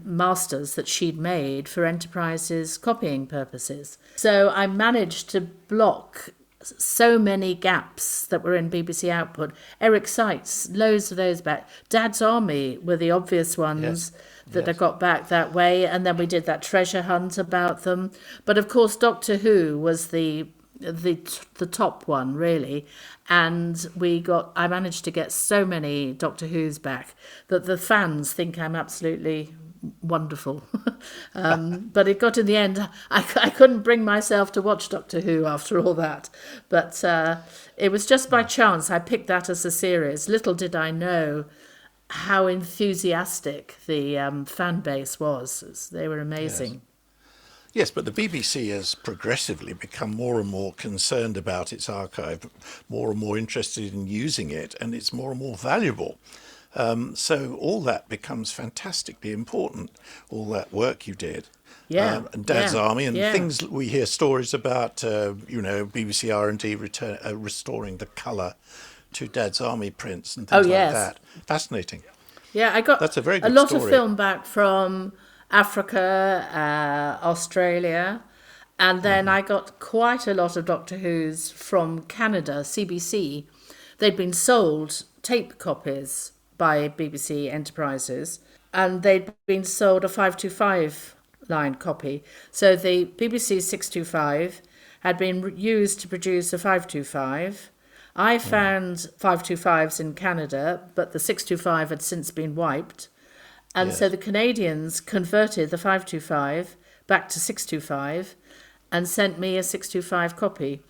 masters that she'd made for Enterprises copying purposes. So I managed to block so many gaps that were in BBC output. Eric Sykes, loads of those back. Dad's Army were the obvious ones that I got back that way, and then we did that treasure hunt about them. But of course Doctor Who was the top one, really, and I managed to get so many Doctor Who's back that the fans think I'm absolutely wonderful. But it got in the end, I couldn't bring myself to watch Doctor Who after all that, but it was just by chance I picked that as a series. Little did I know how enthusiastic the fan base was. They were amazing. Yes, but the BBC has progressively become more and more concerned about its archive, more and more interested in using it, and it's more and more valuable. So all that becomes fantastically important, all that work you did. And Dad's Army and things we hear stories about, BBC R&D restoring the colour to Dad's Army prints and things like that. Fascinating. Yeah, I got That's a very good lot story. of film back from Africa, Australia, and then I got quite a lot of Doctor Who's from Canada, CBC. They'd been sold tape copies by BBC Enterprises, and they'd been sold a 525 line copy. So the BBC 625 had been used to produce a 525. I found 525s in Canada, but the 625 had since been wiped. And so the Canadians converted the 525 back to 625 and sent me a 625 copy.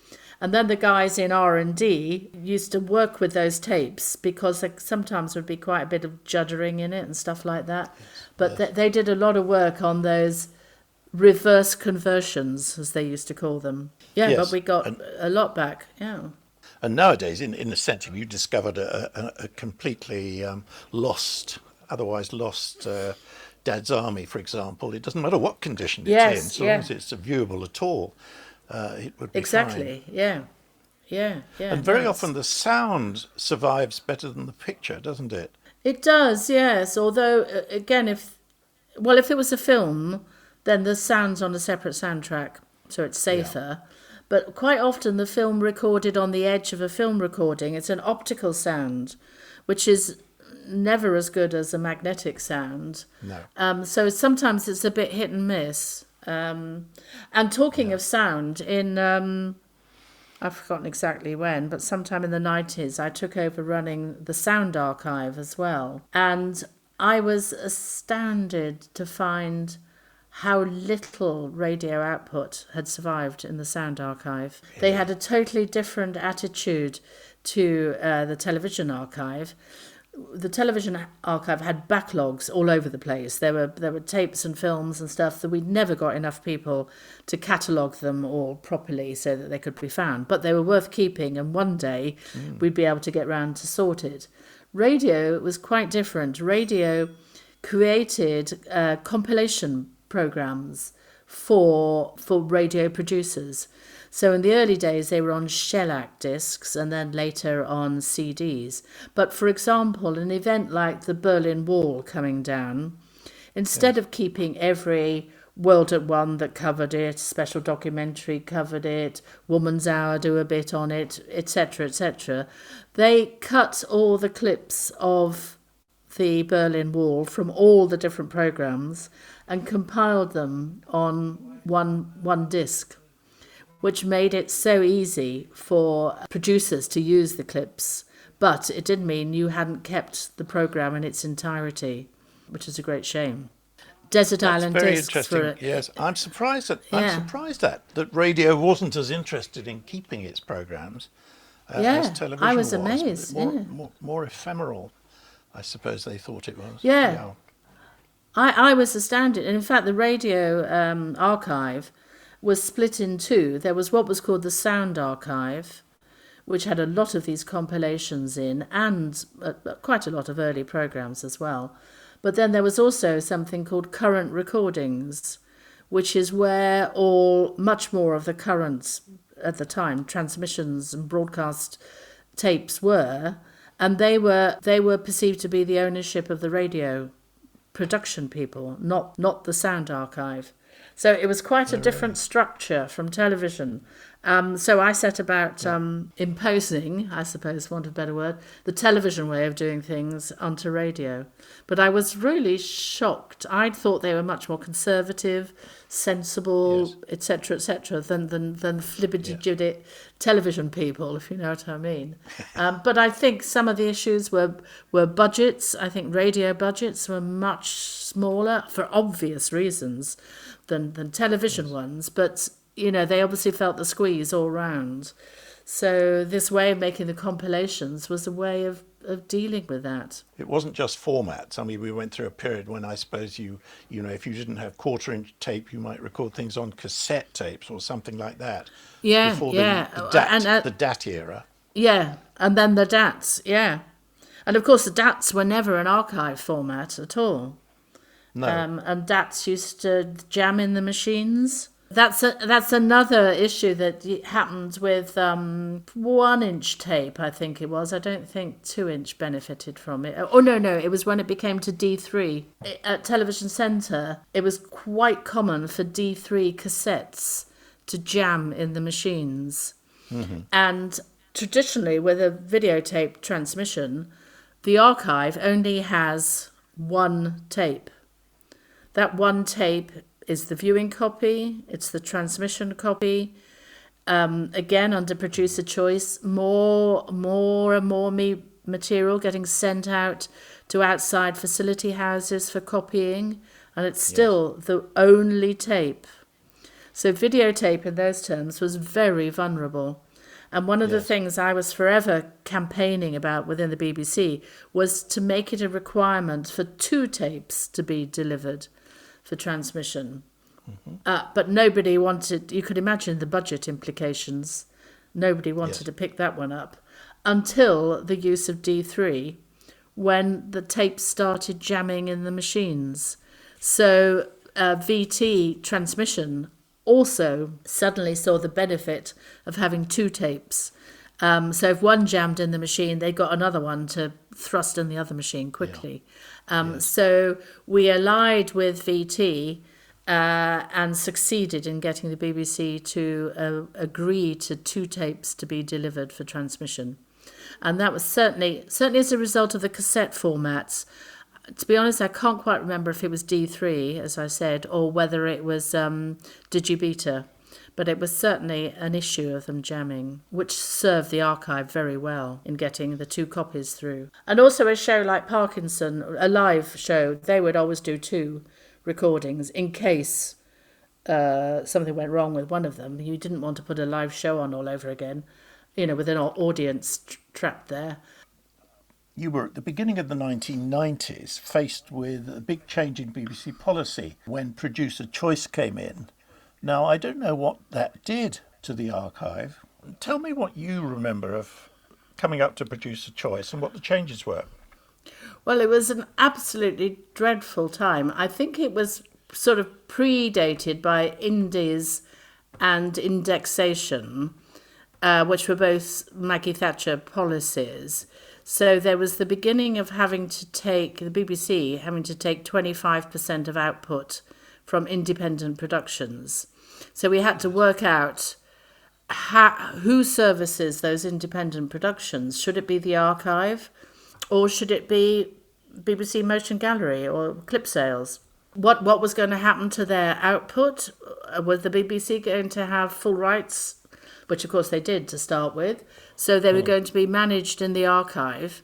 And then the guys in R&D used to work with those tapes because there sometimes would be quite a bit of juddering in it and stuff like that. But they did a lot of work on those reverse conversions, as they used to call them. But we got a lot back, And nowadays, in a sense, if you discovered a completely otherwise lost Dad's Army, for example, it doesn't matter what condition it's in, as long as it's viewable at all, it would be fine. And very often the sound survives better than the picture, doesn't it? It does, yes. Although, again, if it was a film, then the sound's on a separate soundtrack, so it's safer. But quite often the film recorded on the edge of a film recording, it's an optical sound, which is never as good as a magnetic sound. No. So sometimes it's a bit hit and miss. And talking of sound, I've forgotten exactly when, but sometime in the 90s, I took over running the sound archive as well. And I was astounded to find how little radio output had survived in the sound archive. They had a totally different attitude to the television archive. The television archive had backlogs all over the place. There were tapes and films and stuff that we'd never got enough people to catalogue them all properly so that they could be found. But they were worth keeping, and one day we'd be able to get round to sort it. Radio was quite different. Radio created compilation programs for radio producers. So in the early days, they were on shellac discs and then later on CDs. But for example, an event like the Berlin Wall coming down, instead of keeping every World at One that covered it, special documentary covered it, Woman's Hour do a bit on it, etc., they cut all the clips of the Berlin Wall from all the different programs and compiled them on one disc, which made it so easy for producers to use the clips. But it did mean you hadn't kept the programme in its entirety, which is a great shame. Desert That's Island very discs. interesting. Yes, I'm surprised that radio wasn't as interested in keeping its programmes as television I was was. amazed. More ephemeral, I suppose they thought it was. Yeah. I was astounded. And in fact, the radio archive was split in two. There was what was called the Sound Archive, which had a lot of these compilations in, and quite a lot of early programmes as well. But then there was also something called Current Recordings, which is where much more of the current, at the time, transmissions and broadcast tapes were, and they were perceived to be the ownership of the radio production people, not the sound archive. So it was quite a different structure from television. So I set about imposing, I suppose, for want of a better word, the television way of doing things onto radio. But I was really shocked. I'd thought they were much more conservative, sensible, etc., than flibbity-gibbet television people, if you know what I mean. But I think some of the issues were budgets. I think radio budgets were much smaller for obvious reasons than television ones. But they obviously felt the squeeze all round. So this way of making the compilations was a way of dealing with that. It wasn't just formats. I mean, we went through a period when I suppose if you didn't have quarter-inch tape, you might record things on cassette tapes or something like that. Yeah, before the DAT era. Yeah, and then the DATs, yeah. And of course the DATs were never an archive format at all. No. And DATs used to jam in the machines. That's another issue that happened with 1-inch tape, I think it was. I don't think 2-inch benefited from it. Oh, no, it was when it became to D3. At Television Centre, it was quite common for D3 cassettes to jam in the machines. Mm-hmm. And traditionally, with a videotape transmission, the archive only has one tape. That one tape is the viewing copy, it's the transmission copy. Again, under producer choice, more and more material getting sent out to outside facility houses for copying, and it's still the only tape. So videotape in those terms was very vulnerable. And one of the things I was forever campaigning about within the BBC was to make it a requirement for 2 tapes to be delivered for transmission. Mm-hmm. But nobody wanted, you could imagine the budget implications, nobody wanted to pick that one up until the use of D3, when the tapes started jamming in the machines. So VT transmission also suddenly saw the benefit of having 2 tapes. So if one jammed in the machine, they got another one to thrust in the other machine quickly. So we allied with VT and succeeded in getting the BBC to agree to 2 tapes to be delivered for transmission. And that was certainly as a result of the cassette formats. To be honest, I can't quite remember if it was D3, as I said, or whether it was Digibeta. But it was certainly an issue of them jamming, which served the archive very well in getting the 2 copies through. And also a show like Parkinson, a live show, they would always do 2 recordings in case something went wrong with one of them. You didn't want to put a live show on all over again, with an audience trapped there. You were at the beginning of the 1990s faced with a big change in BBC policy when producer choice came in. Now, I don't know what that did to the archive. Tell me what you remember of coming up to producer choice and what the changes were. Well, it was an absolutely dreadful time. I think it was sort of predated by indies and indexation, which were both Maggie Thatcher policies. So there was the beginning of the BBC having to take 25% of output from independent productions. So we had to work out who services those independent productions. Should it be the archive, or should it be BBC Motion Gallery or clip sales? What was going to happen to their output? Was the BBC going to have full rights, which of course they did to start with? So they were going to be managed in the archive.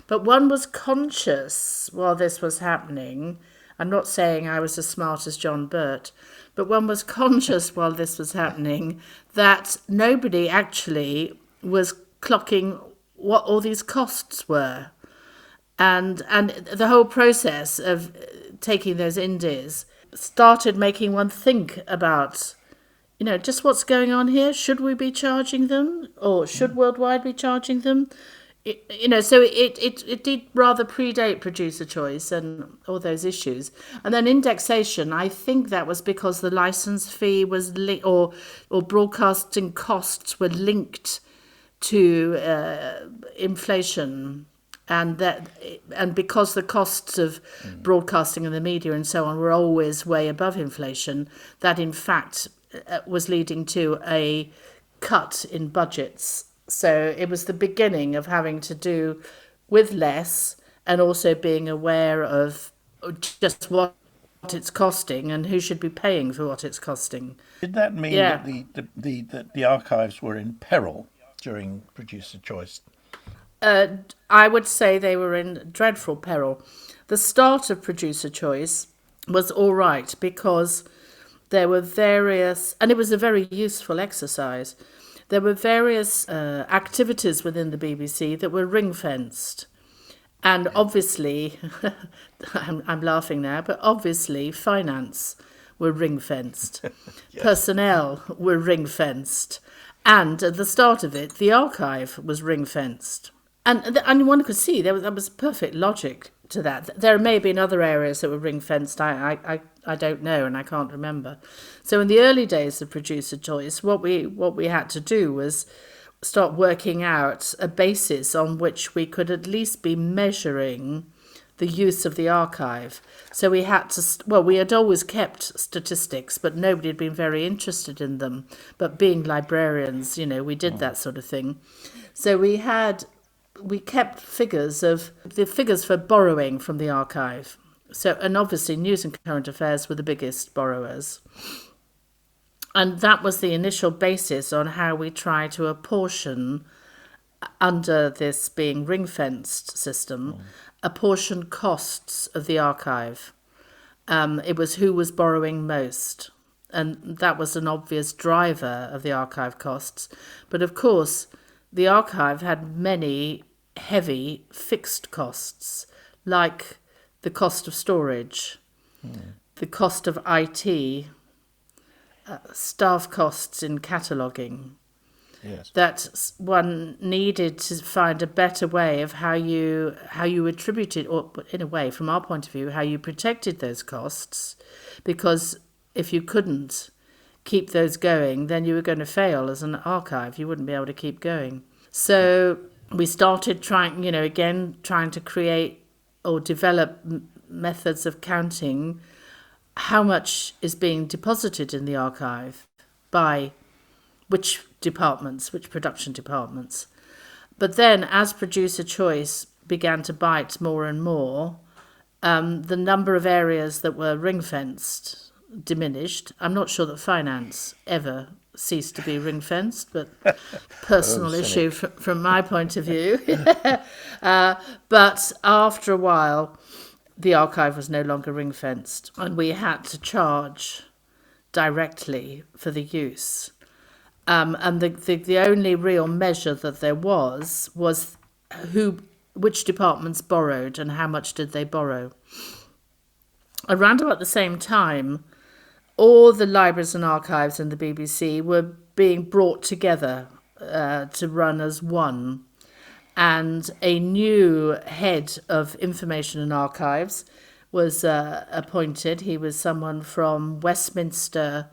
But one was conscious while this was happening. I'm not saying I was as smart as John Burt, but one was conscious while this was happening that nobody actually was clocking what all these costs were. And the whole process of taking those indies started making one think about, just what's going on here. Should we be charging them, or should Worldwide be charging them? So it did rather predate producer choice and all those issues. And then indexation, I think that was because the license fee was or broadcasting costs were linked to inflation. And because the costs of broadcasting and the media and so on were always way above inflation, that in fact was leading to a cut in budgets. So it was the beginning of having to do with less and also being aware of just what it's costing and who should be paying for what it's costing. Did that mean that the archives were in peril during producer choice? I would say they were in dreadful peril. The start of producer choice was all right because there were various, and it was a very useful exercise. There were various activities within the BBC that were ring-fenced. And obviously, I'm laughing now, but obviously finance were ring-fenced. Yes. Personnel were ring-fenced. And at the start of it, the archive was ring-fenced. And one could see there was perfect logic to that. There may have been other areas that were ring-fenced. I don't know, and I can't remember. So in the early days of producer choice, what we had to do was start working out a basis on which we could at least be measuring the use of the archive. So we had to, we had always kept statistics, but nobody had been very interested in them. But being librarians, we did that sort of thing. So we kept figures for borrowing from the archive. So, and obviously news and current affairs were the biggest borrowers. And that was the initial basis on how we try to apportion, under this being ring-fenced system, apportion costs of the archive. It was who was borrowing most. And that was an obvious driver of the archive costs. But of course, the archive had many heavy fixed costs, like the cost of storage, the cost of IT, staff costs in cataloguing. Yes. That one needed to find a better way of how you attributed, or in a way, from our point of view, how you protected those costs, because if you couldn't keep those going, then you were going to fail as an archive. You wouldn't be able to keep going. So we started trying to create or develop methods of counting how much is being deposited in the archive by which departments, which production departments. But then as producer choice began to bite more and more, the number of areas that were ring-fenced diminished. I'm not sure that finance ever ceased to be ring-fenced, but personal issue from my point of view. But after a while, the archive was no longer ring-fenced, and we had to charge directly for the use. And the only real measure that there was which departments borrowed and how much did they borrow. Around about the same time, all the libraries and archives in the BBC were being brought together to run as one. And a new head of information and archives was appointed. He was someone from Westminster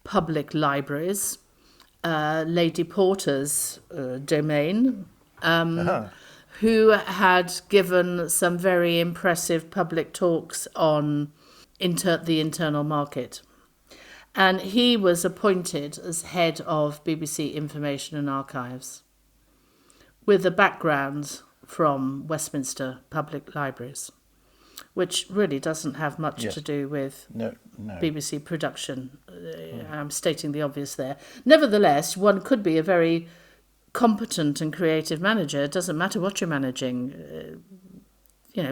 Public Libraries, Lady Porter's domain, who had given some very impressive public talks on the internal market. And he was appointed as head of BBC Information and Archives, with a background from Westminster Public Libraries, which really doesn't have much to do with BBC production. I'm stating the obvious there. Nevertheless, one could be a very competent and creative manager. It doesn't matter what you're managing,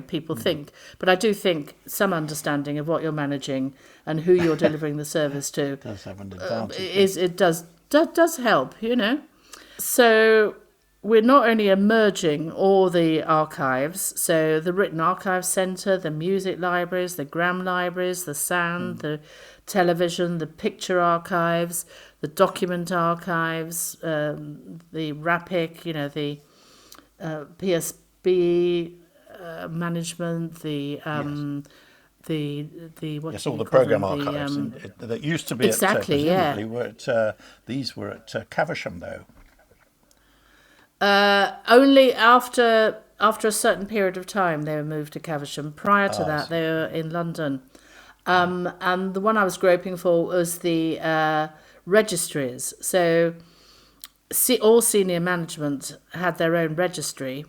people think. But I do think some understanding of what you're managing and who you're delivering the service to does have an advantage. Does help, So we're not only emerging all the archives, so the Written Archives Centre, the music libraries, the Gram libraries, the sound, the television, the picture archives, the document archives, the RAPIC, the PSB management, the what all the programme archives that used to be exactly, these were at Caversham though. Only after a certain period of time they were moved to Caversham. Prior to that, they were in London. And the one I was groping for was the registries. So all senior management had their own registry.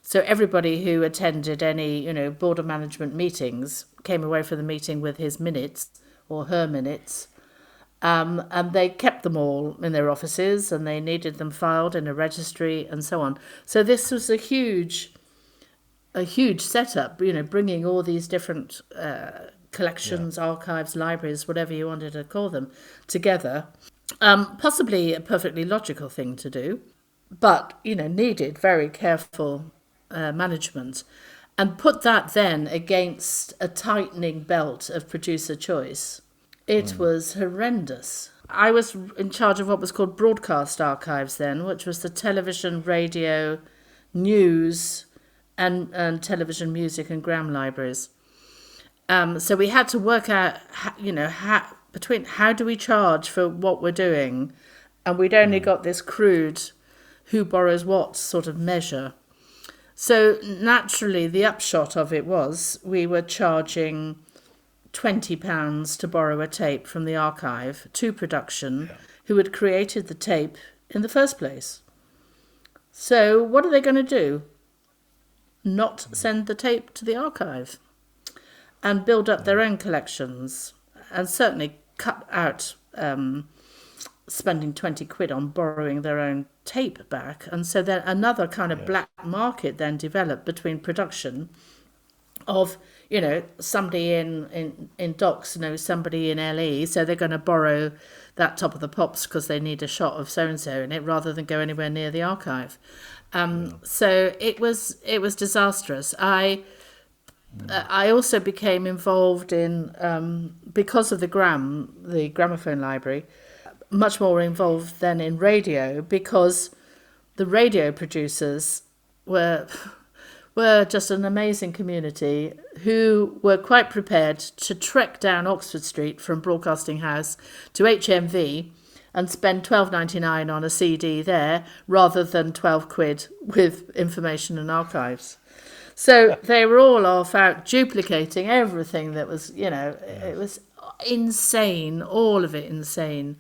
So everybody who attended any, board of management meetings came away from the meeting with his minutes or her minutes. And they kept them all in their offices, and they needed them filed in a registry and so on. So this was a huge setup, bringing all these different collections, archives, libraries, whatever you wanted to call them, together. Possibly a perfectly logical thing to do, but, needed very careful management. And put that then against a tightening belt of producer choice. It was horrendous. I was in charge of what was called broadcast archives then, which was the television, radio, news, and television, music, and Gram libraries. So we had to work out, how do we charge for what we're doing, and we'd only got this crude who borrows what sort of measure. So naturally, the upshot of it was we were charging £20 to borrow a tape from the archive to production, who had created the tape in the first place. So what are they going to do? Not send the tape to the archive and build up their own collections, and certainly cut out spending 20 quid on borrowing their own tape back. And so then another kind of black market then developed between production of, somebody in Docks knows somebody in LE, so they're going to borrow that Top of the Pops because they need a shot of so-and-so in it rather than go anywhere near the archive. So it was disastrous. I also became involved in, because of the gramophone library, much more involved than in radio, because the radio producers were just an amazing community who were quite prepared to trek down Oxford Street from Broadcasting House to HMV and spend £12.99 on a CD there rather than 12 quid with information and archives. So they were all off out duplicating everything that was, it was insane, all of it insane.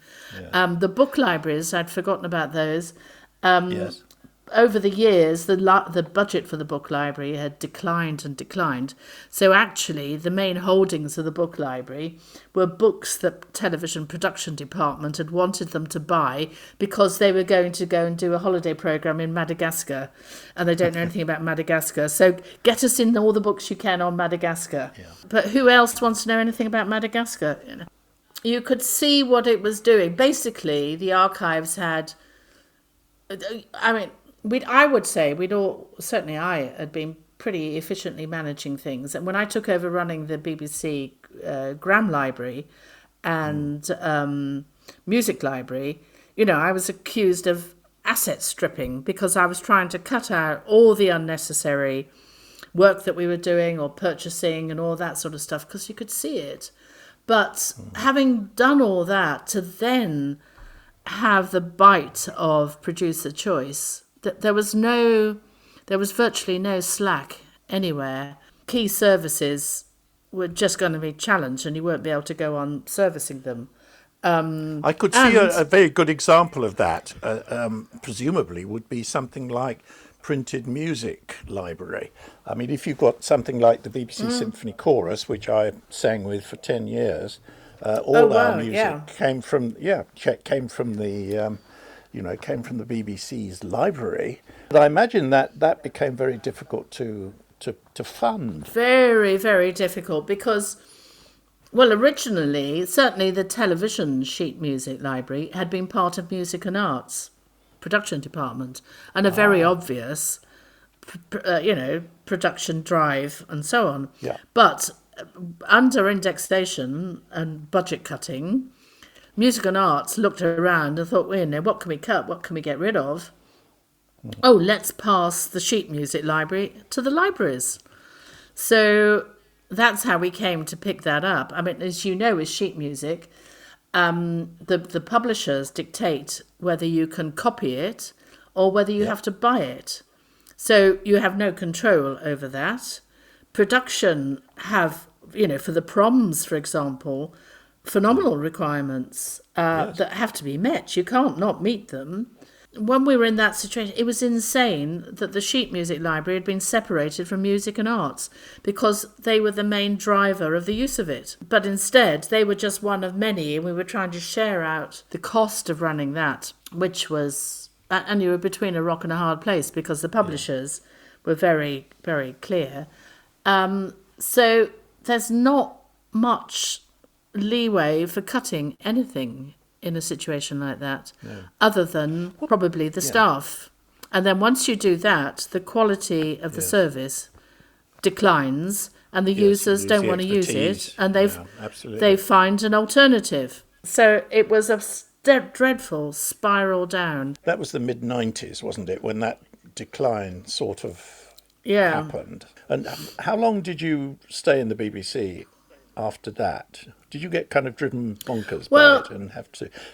The book libraries, I'd forgotten about those. Yes. over the years, the budget for the book library had declined and declined. So actually, the main holdings of the book library were books that television production department had wanted them to buy because they were going to go and do a holiday program in Madagascar, and they don't know anything about Madagascar. So get us in all the books you can on Madagascar. Yeah. But who else wants to know anything about Madagascar? You could see what it was doing. Basically, the archives had... I mean... I would say certainly I had been pretty efficiently managing things. And when I took over running the BBC Gram Library and Music Library, I was accused of asset stripping because I was trying to cut out all the unnecessary work that we were doing or purchasing and all that sort of stuff because you could see it. But having done all that, to then have the bite of producer choice... There was virtually no slack anywhere. Key services were just going to be challenged and you won't be able to go on servicing them. I could see a very good example of that, presumably, would be something like printed music library. I mean, if you've got something like the BBC Symphony Chorus, which I sang with for 10 years, our music came from the BBC's library. But I imagine that became very difficult to fund. Very, very difficult because, well, originally, certainly the television sheet music library had been part of Music and Arts production department and a very obvious, production drive and so on. Yeah. But under indexation and budget cutting, Music and Arts looked around and thought, what can we cut? What can we get rid of? Oh, let's pass the sheet music library to the libraries. So that's how we came to pick that up. I mean, as you know, with sheet music, the publishers dictate whether you can copy it or whether you have to buy it. So you have no control over that. Production have, for the proms, for example, phenomenal requirements that have to be met. You can't not meet them. When we were in that situation, it was insane that the sheet music library had been separated from Music and Arts because they were the main driver of the use of it. But instead, they were just one of many, and we were trying to share out the cost of running that, which was... And you were between a rock and a hard place because the publishers were very, very clear. So there's not much leeway for cutting anything in a situation like that, other than probably the staff. And then once you do that, the quality of the service declines and the users don't want to use it, and they find an alternative. So it was a dreadful spiral down. That was the mid-90s, wasn't it, when that decline sort of happened? And how long did you stay in the BBC after that? Did you get kind of driven bonkers by it and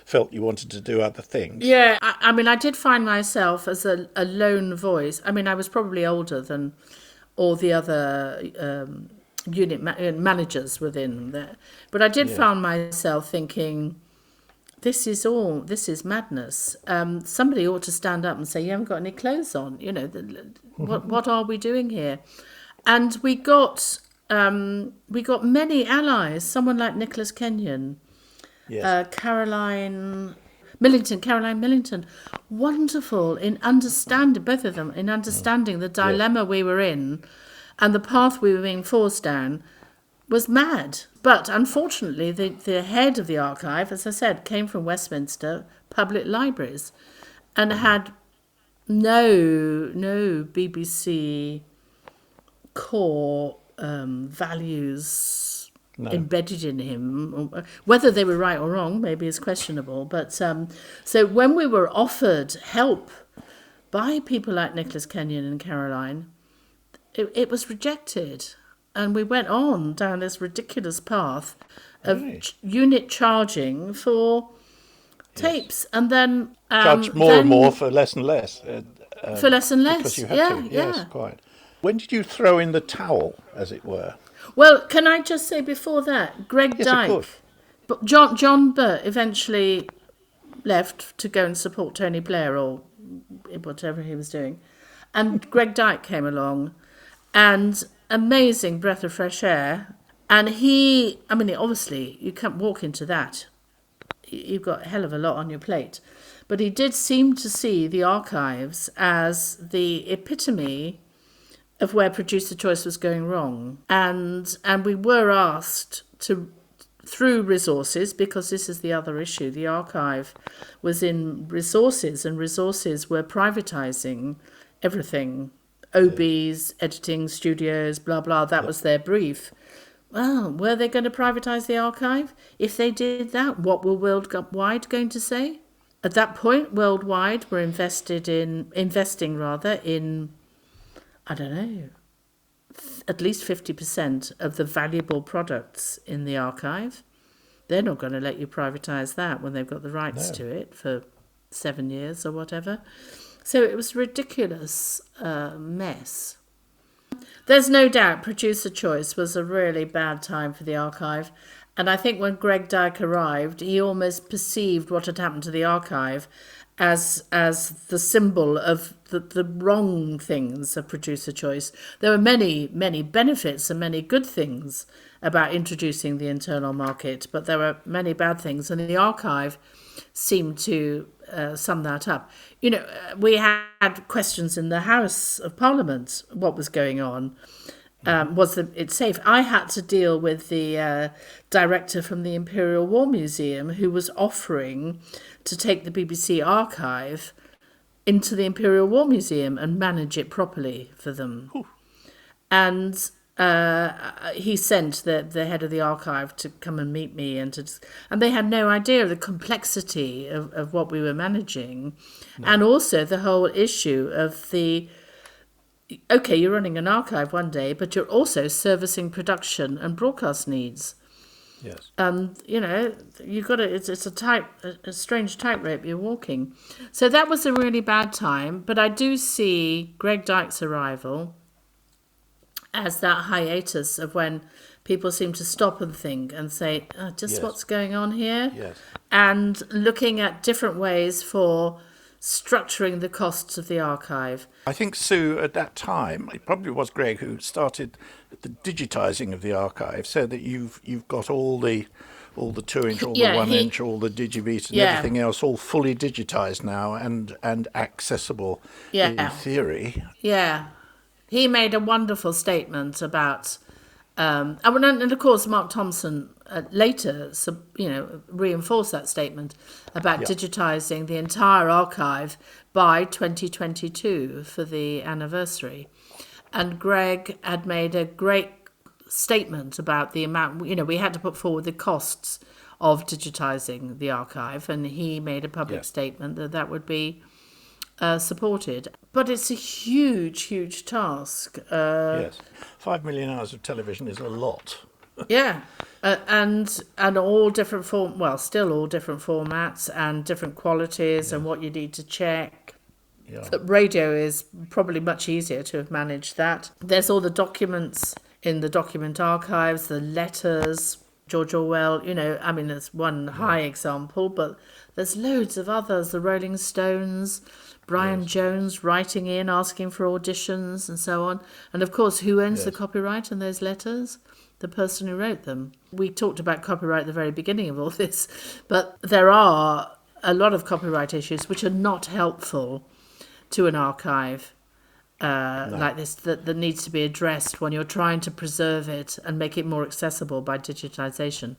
felt you wanted to do other things? Yeah, I mean, I did find myself as a lone voice. I mean, I was probably older than all the other unit managers within there. But I did find myself thinking, this is madness. Somebody ought to stand up and say, you haven't got any clothes on. What are we doing here? And we got many allies, someone like Nicholas Kenyon, Caroline Millington, wonderful in understanding, both of them, in understanding the dilemma we were in and the path we were being forced down was mad. But unfortunately, the head of the archive, as I said, came from Westminster Public Libraries and had no BBC core values embedded in him. Whether they were right or wrong maybe is questionable. But so when we were offered help by people like Nicholas Kenyon and Caroline, it was rejected. And we went on down this ridiculous path of unit charging for tapes, and then charge more and more for less and less. For less and less, because you had to. Yes, quite. When did you throw in the towel, as it were? Well, can I just say before that, Greg Dyke, but John Burt eventually left to go and support Tony Blair, or whatever he was doing. And Greg Dyke came along, and amazing breath of fresh air. And obviously, you can't walk into that. You've got a hell of a lot on your plate. But he did seem to see the archives as the epitome of where producer choice was going wrong. And we were asked to, through resources, because this is the other issue, the archive was in resources, and resources were privatising everything. OBs, editing, studios, blah, blah, that was their brief. Well, were they going to privatise the archive? If they did that, what were Worldwide going to say? At that point, Worldwide were investing in, I don't know, at least 50% of the valuable products in the archive. They're not going to let you privatise that when they've got the rights to it for 7 years or whatever. So it was a ridiculous mess. There's no doubt producer choice was a really bad time for the archive. And I think when Greg Dyke arrived, he almost perceived what had happened to the archive as the symbol of the wrong things of producer choice. There were many, many benefits and many good things about introducing the internal market, but there were many bad things, and the archive seemed to sum that up. You know, we had questions in the House of Parliament, what was going on. Was it safe? I had to deal with the director from the Imperial War Museum, who was offering to take the BBC archive into the Imperial War Museum and manage it properly for them. Ooh. And he sent the head of the archive to come and meet me, and they had no idea of the complexity of what we were managing, and also the whole issue of the. Okay, you're running an archive one day, but you're also servicing production and broadcast needs. Yes. You know, you've got it's a strange tightrope you're walking. So that was a really bad time. But I do see Greg Dyke's arrival as that hiatus of when people seem to stop and think and say, what's going on here? Yes. And looking at different ways for structuring the costs of the archive. I think, Sue, at that time, it probably was Greg who started the digitising of the archive, so that you've got all the 2-inch, all the 1-inch, all the digibeat and everything else all fully digitised now and accessible in theory. Yeah. He made a wonderful statement about, and of course Mark Thompson later, reinforced that statement about digitising the entire archive by 2022 for the anniversary. And Greg had made a great statement about the amount, we had to put forward the costs of digitising the archive, and he made a public statement that would be supported. But it's a huge, huge task. 5 million hours of television is a lot. And all different still all different formats and different qualities and what you need to check. Radio is probably much easier to have managed that. There's all the documents in the document archives, the letters, George Orwell, there's one high example, but there's loads of others, the Rolling Stones, Brian Jones writing in, asking for auditions and so on. And of course, who owns the copyright on those letters? The person who wrote them. We talked about copyright at the very beginning of all this, but there are a lot of copyright issues which are not helpful to an archive like this that needs to be addressed when you're trying to preserve it and make it more accessible by digitisation.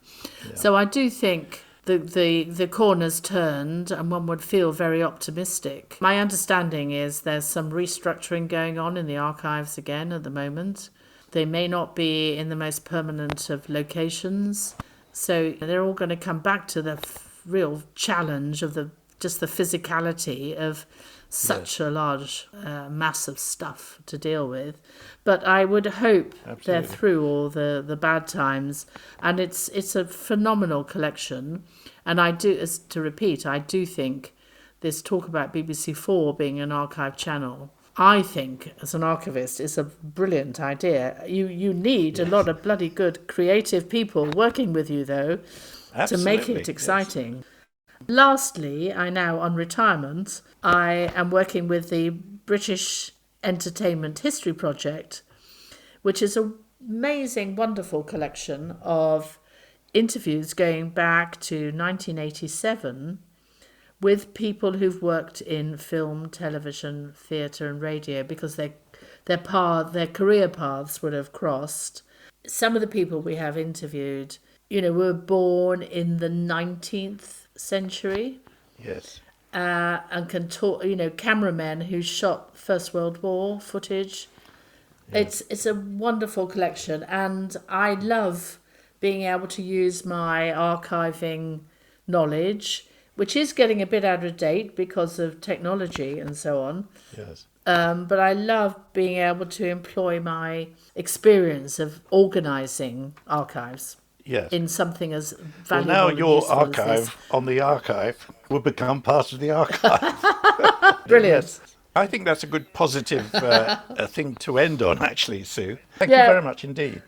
So I do think the corner's turned, and one would feel very optimistic. My understanding is there's some restructuring going on in the archives again at the moment. They may not be in the most permanent of locations, so they're all going to come back to the real challenge of the physicality of such a large mass of stuff to deal with. But I would hope they're through all the bad times, and it's a phenomenal collection. And I do think this talk about BBC4 being an archive channel, I think, as an archivist, is a brilliant idea. You need a lot of bloody good creative people working with you, though, to make it exciting. Lastly, I now, on retirement, I am working with the British Entertainment History Project, which is an amazing, wonderful collection of interviews going back to 1987 with people who've worked in film, television, theatre and radio, because their career paths would have crossed. Some of the people we have interviewed, were born in the 19th century. Yes. And can talk, cameramen who shot First World War footage. Yes. It's a wonderful collection, and I love being able to use my archiving knowledge, which is getting a bit out of date because of technology and so on. Yes. But I love being able to employ my experience of organising archives. Yes. In something as valuable. Well, now your and archive on the archive will become part of the archive. Brilliant. Yes. I think that's a good positive thing to end on, actually, Sue. Thank you very much indeed.